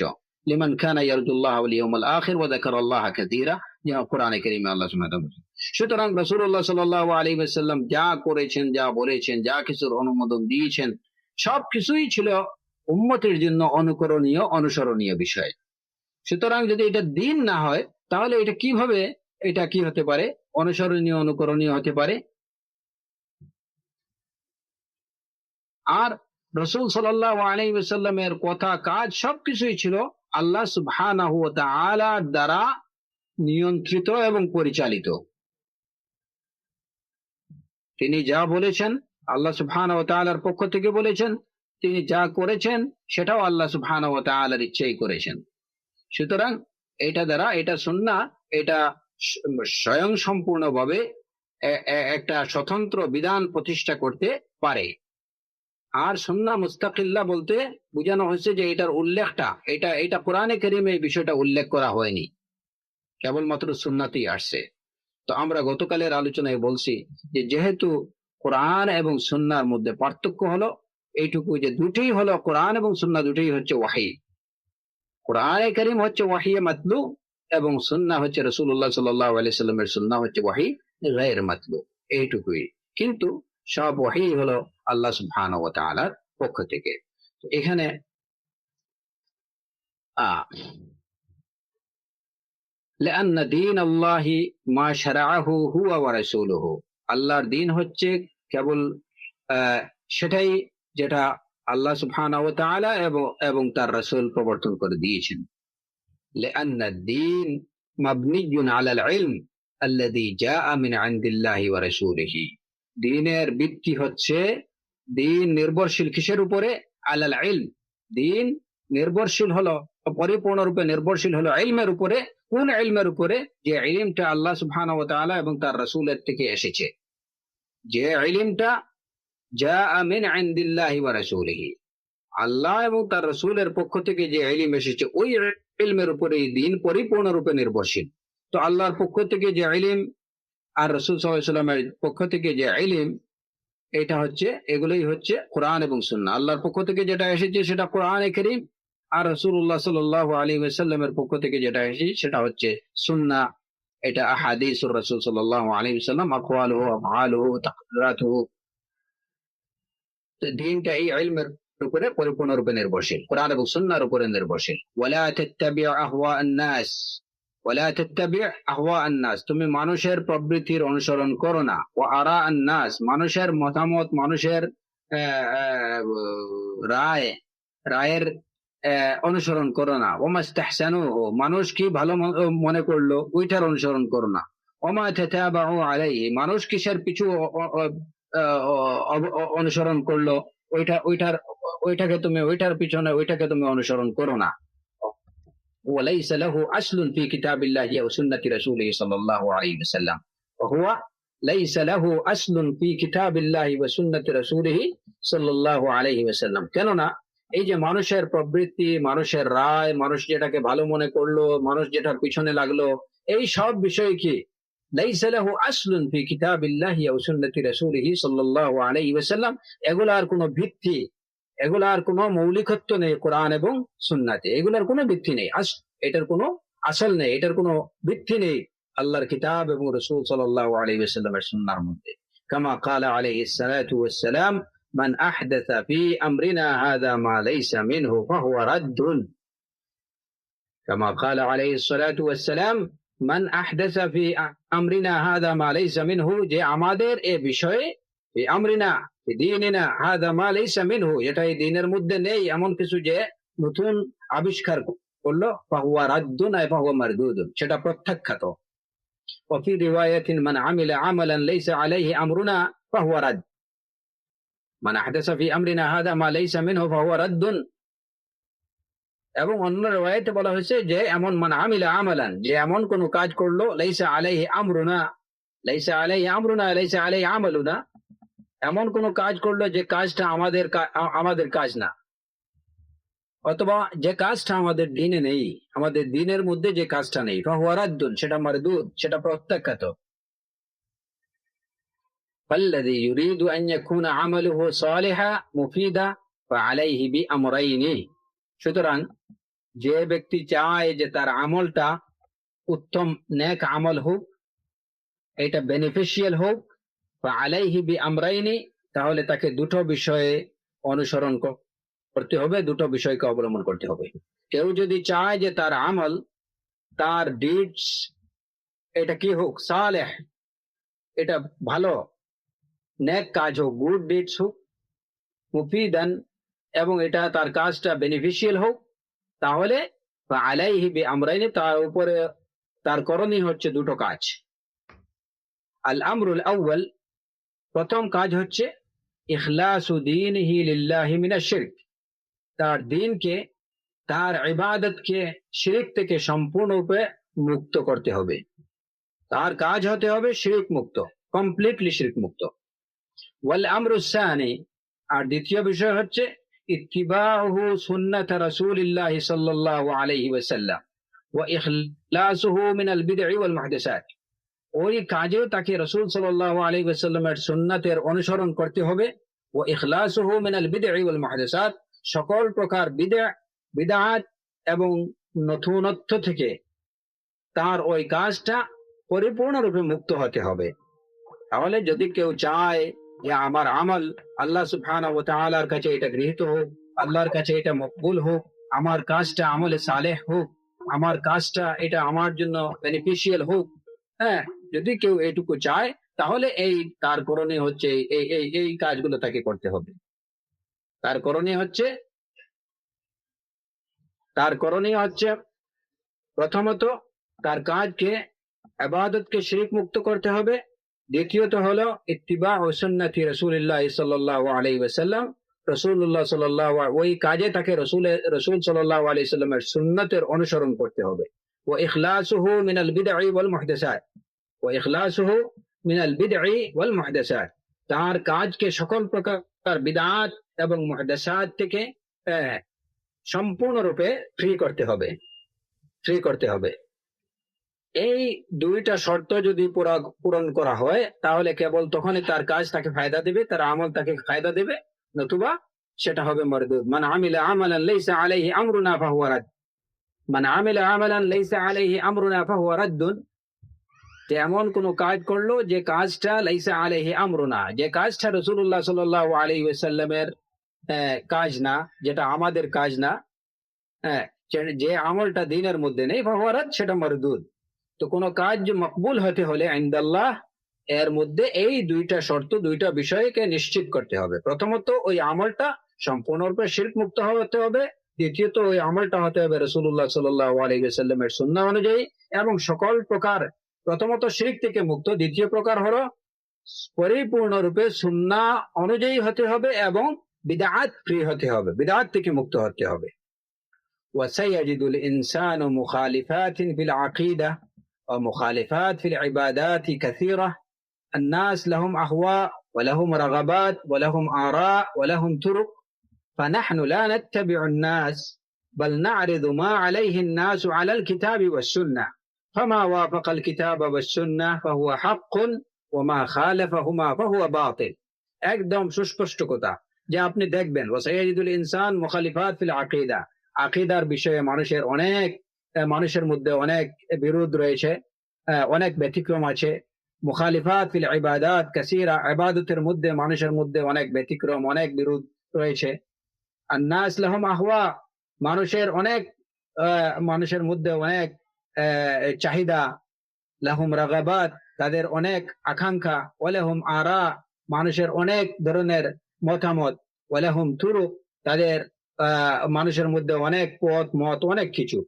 লিমান কানা ইয়ারজুল্লাহ ওয়াল ইয়াউমাল আখির ওয়া যাকারাল্লাহা কাসীরা, যা কোরআনে কারীমে আল্লাহ সুবহানাহু ওয়া তাআলা। সুতরাং রাসূলুল্লাহ সাল্লাল্লাহু আলাইহি ওয়াসাল্লাম যা করেছেন, যা বলেছেন, যা কিছুর অনুমোদন দিয়েছেন, সবকিছুই ছিল উম্মতের জন্য অনুকরণীয়, অনুসরণীয় বিষয়। সুতরাং যদি এটা দিন না হয়, তাহলে এটা কিভাবে, এটা কি হতে পারে? অনুসরণীয়, অনুকরণীয় হতে পারে? আর রাসূল সাল্লাল্লাহু আলাইহি ওয়াসাল্লামের কথা, কাজ সবকিছুই ছিল আল্লাহ সুবহানাহু ওয়া তাআলার দ্বারা নিয়ন্ত্রিত এবং পরিচালিত। তিনি যা বলেছেন, আল্লাহ সুবহানাহু ওয়া তাআলার পক্ষ থেকে বলেছেন, তিনি যা করেছেন সেটাও আল্লাহ সুবহানাহু ওয়া তাআলার ইচ্ছাই করেছেন। সুতরাং এটা দ্বারা, এটা সুন্নাহ, এটা স্বয়ং সম্পূর্ণভাবে একটা স্বতন্ত্র বিধান প্রতিষ্ঠা করতে পারে। আর সুন্নাহ মুস্তাকিল্লা বলতে বোঝানো হয়েছে যে এটার উল্লেখটা, এটা কোরআনে কারীমে এই বিষয়টা উল্লেখ করা হয়নি, কেবলমাত্র সুন্নাতেই আসছে। তো আমরা গতকালের আলোচনায় বলছি যে যেহেতু কোরআন এবং সুন্নাহর মধ্যে পার্থক্য হলো এইটুকু, যে দুটোই হলো, কোরআন এবং সুন্নাহ দুটোই হচ্ছে ওয়াহী। কোরআনে কারীম হচ্ছে ওয়াহী মাতলু, এবং সুন্নাহ হচ্ছে রাসূলুল্লাহ সাল্লাল্লাহু আলাইহি ওয়াসাল্লামের সুন্নাহ হচ্ছে ওয়াহী গায়র মাতলু, এইটুকুই। কিন্তু সব ওয়াহী হলো আল্লাহ সুবহানাহু ওয়া তাআলার পক্ষ থেকে। এখানে لأن دين الله ما شرعه هو ورسوله, আল্লাহর দিন হচ্ছে কেবল সেটাই যেটা আল্লাহ সুবহানাহু ওয়া তাআলা এবং তার রাসূল প্রবর্তন করে দিয়েছেন। لأن الدين مبني على العلم الذي جاء من عند الله ورسوله, দ্বীনের ভিত্তি হচ্ছে, দ্বীন নির্ভরশীল কিসের উপরে? আলাল ইলম, দ্বীন নির্ভরশীল হলো, পরিপূর্ণরূপে নির্ভরশীল হলো ইলমের উপরে। কোন ইলমের উপরে? যে ইলমটা আল্লাহ সুবহানাহু ওয়া তাআলা এবং তার রাসূলের থেকে এসেছে, যে ইলমটা জাআ মিন ইনদিল্লাহি ওয়া রাসূলিহি, আল্লাহ এবং তার রাসূলের পক্ষ থেকে যে ইলম এসেছে, ওই ইলমের উপরে দ্বীন পরিপূর্ণরূপে নির্ভরশীল। তো আল্লাহর পক্ষ থেকে যে ইলম আর রাসূল সাল্লাল্লাহু আলাইহি ওয়াসাল্লামের পক্ষ থেকে যে ইলম, এটা হচ্ছে, এগুলোই হচ্ছে কোরআন এবং সুন্নাহ। আল্লাহর পক্ষ থেকে যেটা এসেছে সেটা কোরআনে কারীম, আর রাসূলুল্লাহ সাল্লাল্লাহু আলাইহি ওয়াসাল্লামের পক্ষ থেকে যেটা এসেছে সেটা হচ্ছে সুন্নাহ। এটা আহাদিসুর রাসূল সাল্লাল্লাহু আলাইহি ওয়াসাল্লাম, আকওয়ালুহু, আফআলুহু, তাকরিরাতুহু। দ্বীনটা এই ইলমের উপরে পরিপূর্ণরূপে নির্ভরশীল, কোরআন এবং সুন্নাহর উপরে নির্ভরশীল। ওয়ালা তাত্তাবি'উ আহওয়া'আন নাস, ওয়ালা তাত্তাবি' আহওয়া'আন নাস, তুমি মানুষের প্রবৃত্তির অনুসরণ করো না। ওয়া আরা'আন নাস, মানুষের মতামত, মানুষের রায়ের অনুসরণ করো না। ওমাস্তাহসানুহু, মানুষ কি ভালো মনে করলো ওইটার অনুসরণ করো না। ওমা তাতাবাউ আলাইহি, মানুষ কিসের পিছু অনুসরণ করলো ওইটাকে তুমি, ওইটার পিছনে ওইটাকে তুমি অনুসরণ করো না। ওয়ালাইসা লাহু আসলুন ফি কিতাবিল্লাহি ওয়া সুন্নতি রাসূলিহি সাল্লাল্লাহু আলাইহি ওয়াসাল্লাম ওয়া হুয়া লাইসা লাহু আসলুন ফি কিতাবিল্লাহি ওয়া সুন্নতি রাসূলিহি সাল্লাল্লাহু আলাইহি ওয়াসাল্লাম। কেননা এই যে মানুষের প্রবৃত্তি, মানুষের রায়, মানুষ যেটাকে ভালো মনে করলো, মানুষ যেটার পিছনে লাগলো, এই সব বিষয় কি লাইসা লাহু আসলুন ফি কিতাবিল্লাহি ওয়া সুন্নতি রাসূলিহি সাল্লাল্লাহু আলাইহি ওয়াসাল্লাম, এগুলার কোনো ভিত্তি, এগুলার কোনো মৌলিকত্ব নেই কোরআন এবং সুন্নাতে, এগুলার কোনো ভিত্তি নেই, এটার কোনো আসল নেই, এটার কোনো ভিত্তি নেই আল্লাহর কিতাব এবং রাসূল সাল্লাল্লাহু আলাইহি ওয়াসাল্লামের সুন্নাহর মধ্যে। কামা ক্বালা আলাইহিস সালাতু ওয়াস সালাম মান আহদাসা ফি আমরিনা হাযা মা লাইসা মিনহু ফাহুয়া রাদ্দুন। কামা ক্বালা আলাইহিস সালাতু ওয়াস সালাম মান আহদাসা ফি আমরিনা হাযা মা লাইসা মিনহু, যে আমাদের এই বিষয়ে ফি আমরিনা ফি দীনিনা হাযা মা লাইসা মিনহু, এটা এই দ্বীনের মধ্যে নেই এমন কিছু যে নতুন আবিষ্কার করলো, ফাহুয়া রাদ্দুন আই ফাহুয়া মারদুদুন, সেটা প্রত্যাখ্যাত। وفي رواية من عمل عملا ليس عليه أمرنا فهو رد من أحدث في أمرنا هذا ما ليس منه فهو رد। এবং অন্য রিওয়ায়াতে বলা হয়েছে যে এমন মান আমিলা আমালান, যে এমন কোন কাজ করলো লাইসা আলাইহি আমরুনা, লাইসা আলাইহি আমরুনা লাইসা আলাইহি আমালুনা, এমন কোন কাজ করলো যে কাজটা আমাদের কাজ না, অথবা যে কাজটা আমাদের দ্বীনে নেই, আমাদের দ্বীনের মধ্যে যে কাজটা নেই, ফাহুয়া রাদ্দুন, সেটা মারদুদ, সেটা প্রত্যাখ্যাত। فالذي يريد أن يكون عمله صالحا مفيدا فعليه بأمرين। সুতরাং যে ব্যক্তি চায় যে তার আমলটা উত্তম নেক আমল হোক, এটা বেনিফিশিয়াল হোক, ফাআলাইহি বিআমরাইনি, তাহলে তাকে দুটো বিষয়ে অনুসরণ করতে হবে, দুটো বিষয়কে অবলম্বন করতে হবে। কেউ যদি চায় যে তার আমল, তার ডিডস, এটা কি হোক, সালেহ, এটা ভালো নেক কাজ হোক, গুড ডিডস হোক, মুফিদান, এবং এটা তার কাজটা বেনিফিশিয়াল হোক, তাহলে আলাইহি বিআমরাইনি, তার উপরে তার করণীয় হচ্ছে দুটো কাজ। আল আমরুল আউয়াল, প্রথম কাজ হচ্ছে ইখলাসু দীনিহি লিল্লাহি মিনাশ শিরক, তার দ্বীনকে, তার ইবাদতকে শিরক থেকে সম্পূর্ণরূপে মুক্ত করতে হবে, তার কাজ হতে হবে শিরক মুক্ত, কমপ্লিটলি শিরক মুক্ত। ওয়াল আমরুস সানি, আর দ্বিতীয় বিষয় হচ্ছে ইত্তিবাউহু সুন্নাত রাসূলিল্লাহ সাল্লাল্লাহু আলাইহি ওয়াসাল্লাম ওয়া ইখলাসুহু মিনাল বিদ'i ওয়াল মুহদাসাত, ওই কাজেও তাকে রাসূল সাল্লাল্লাহু আলাইহি ওয়াসাল্লামের সুন্নাতের অনুসরণ করতে হবে। ওয়া ইখলাসুহু মিনাল বিদ'i ওয়াল মুহদাসাত, সকল প্রকার বিদআত এবং নতুনত্ব থেকে তার ওই কাজটা পরিপূর্ণরূপে মুক্ত হতে হবে। তাহলে যদি কেউ চায় যে আমার আমল আল্লাহ সুবহানাহু ওয়া তাআলার কাছে এটা গৃহীত হোক, আল্লাহর কাছে এটা মকবুল হোক, আমার কাজটা আমলে সালেহ হোক, আমার কাজটা এটা আমার জন্য বেনিফিশিয়াল হোক, হ্যাঁ, যদি কেউ এইটুকু চায়, তাহলে এই তার করণীয় হচ্ছে এই কাজগুলো তাকে করতে হবে। তার করণীয় হচ্ছে প্রথমত তার কাজকে, ইবাদতকে শিরক মুক্ত করতে হবে। দ্বিতীয়ত হলো ইত্তিবাউ সুন্নতি রাসূলিল্লাহ সাল্লাল্লাহু আলাইহি ওয়াসাল্লাম, রাসূলুল্লাহ সাল্লাল্লাহু, ওই কাজে তাকে রাসূল সাল্লাল্লাহু আলাইহি ওয়াসাল্লামের সুন্নতের অনুসরণ করতে হবে। ওয়া ইখলাসুহু মিনাল বিদ'i ওয়াল মুহদাসাত, ওয়া ইখলাসুহু মিনাল বিদ'i ওয়াল মুহদাসাত, তার কাজকে সকল প্রকার বিদআত এবং মুহদাসাত থেকে সম্পূর্ণরূপে ফ্রি করতে হবে। এই দুইটা শর্ত যদি পূরণ করা হয়, তাহলে কেবল তখনই তার কাজ তাকে ফায়দা দেবে, তার আমল তাকে ফায়দা দেবে, নতুবা সেটা হবে মারদুদ। মান আমিলা আমালান লাইসা আলাইহি আমরুনা ফাহুয়া রাদ, মান আমিলা আমালান লাইসা আলাইহি আমরুনা ফাহুয়া রাদ্দুন, যে এমন কোন কাজ করলো যে কাজটা লাইসা আলাইহি আমরুনা, যে কাজটা রাসূলুল্লাহ সাল্লাল্লাহু আলাইহি ওয়াসাল্লামের কাজ না, যেটা আমাদের কাজ না, যে আমলটা দ্বীনের মধ্যে নেই, ফাহুয়া রাদ, সেটা মারদুদ। তো কোন কাজ মকবুল হতে হলে ইনদাল্লাহ, এর মধ্যে এই দুইটা শর্ত, দুইটা বিষয়কে নিশ্চিত করতে হবে। প্রথমত ওই আমলটা সম্পূর্ণরূপে শিরক মুক্ত হতে হবে, দ্বিতীয়ত ওই আমলটা হতে হবে রাসূলুল্লাহ সাল্লাল্লাহু আলাইহি ওয়াসাল্লামের সুন্নাহ অনুযায়ী এবং সকল প্রকার, প্রথমত শিরক থেকে মুক্ত, দ্বিতীয় প্রকার হলো পরিপূর্ণরূপে সুন্নাহ অনুযায়ী হতে হবে এবং বিদআত ফ্রি হতে হবে, বিদআত থেকে মুক্ত হতে হবে। ওয়াসাইয়াজিদুল ইনসানু মুখালিফাতিন ফিল আকীদা ومخالفات في العبادات كثيرة الناس لهم أهواء ولهم رغبات ولهم آراء ولهم طرق، فنحن لا نتبع الناس بل نعرض ما عليه الناس على الكتاب والسنة، فما وافق الكتاب والسنة فهو حق وما خالفهما فهو باطل। একদম সুস্পষ্ট কথা যে আপনি দেখবেন ওয়াসাইয়িদুল ইনসান মুখালিফাত ফিল আকীদা, আকীদার বিষয়ে মানুষের মধ্যে অনেক বিরোধ রয়েছে, অনেক ব্যতিক্রম আছে। মুখালিফাত ফিল ইবাদাত কাসীরা, ইবাদতের মধ্যে মানুষের মধ্যে অনেক ব্যতিক্রম, অনেক বিরোধ রয়েছে। আন্নাস লাহুম আহওয়া, মানুষের মধ্যে অনেক চাহিদা, লাহুম রাগাবাত, তাদের অনেক আকাঙ্ক্ষা, ওয়ালাহুম আরা, মানুষের অনেক ধরনের মতামত, ওয়ালাহুম তুরুক, তাদের মানুষের মধ্যে অনেক পথ মত, অনেক কিছু।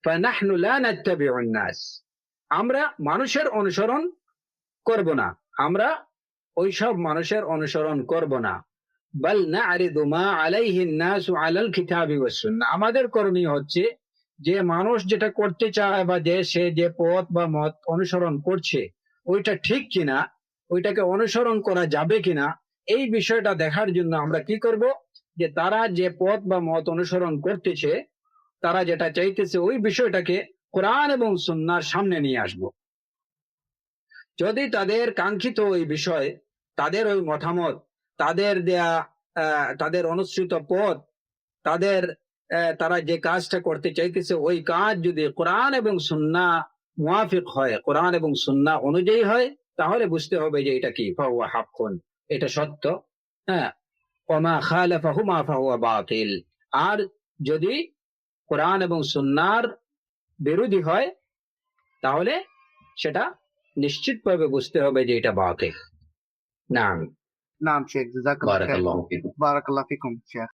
ফানাহনু লা নাত্তাবিউন নাস, আমরা মানুষের অনুসরণ করব না, আমরা ওইসব মানুষের অনুসরণ করব না। বাল না'রিদু মা আলাইহি নাসু আলাল কিতাবি ওয়াস সুন্নাহ, আমাদের করণীয় হচ্ছে যে মানুষ যেটা করতে চায় বা সে যে পথ বা মত অনুসরণ করছে ওইটা ঠিক কিনা, ওইটাকে অনুসরণ করা যাবে কিনা, এই বিষয়টা দেখার জন্য আমরা কি করব, যে তারা যে পথ বা মত অনুসরণ করতেছে, তারা যেটা চাইতেছে ওই বিষয়টাকে কোরআন এবং সুন্নাহর সামনে নিয়ে আসব। যদি তাদের কাঙ্ক্ষিত ওই বিষয়, তাদের ওই মতামত, তাদের দেয়া তাদের অনুসৃত পথ, তারা যে কাজটা করতে চাইতেছে ওই কাজ যদি কোরআন এবং সুন্নাহ মুওয়াফিক হয়, কোরআন এবং সুন্নাহ অনুযায়ী হয়, তাহলে বুঝতে হবে যে এটা কি, ফাহুয়া হাক্কুন, এটা সত্য। হ্যাঁ, ওমা খালাফাহুমা ফাহুয়া বাতিল, আর যদি কোরআন এবং সুন্নাহর বিরোধী হয় তাহলে সেটা নিশ্চিতভাবে বুঝতে হবে যে এটা বাতিল। নাম নাম শেখ, জাযাকাল্লাহ খাইর। বারাকাল্লাহু ফিকুম। বারাকাল্লাহ ফিকুম শেখ।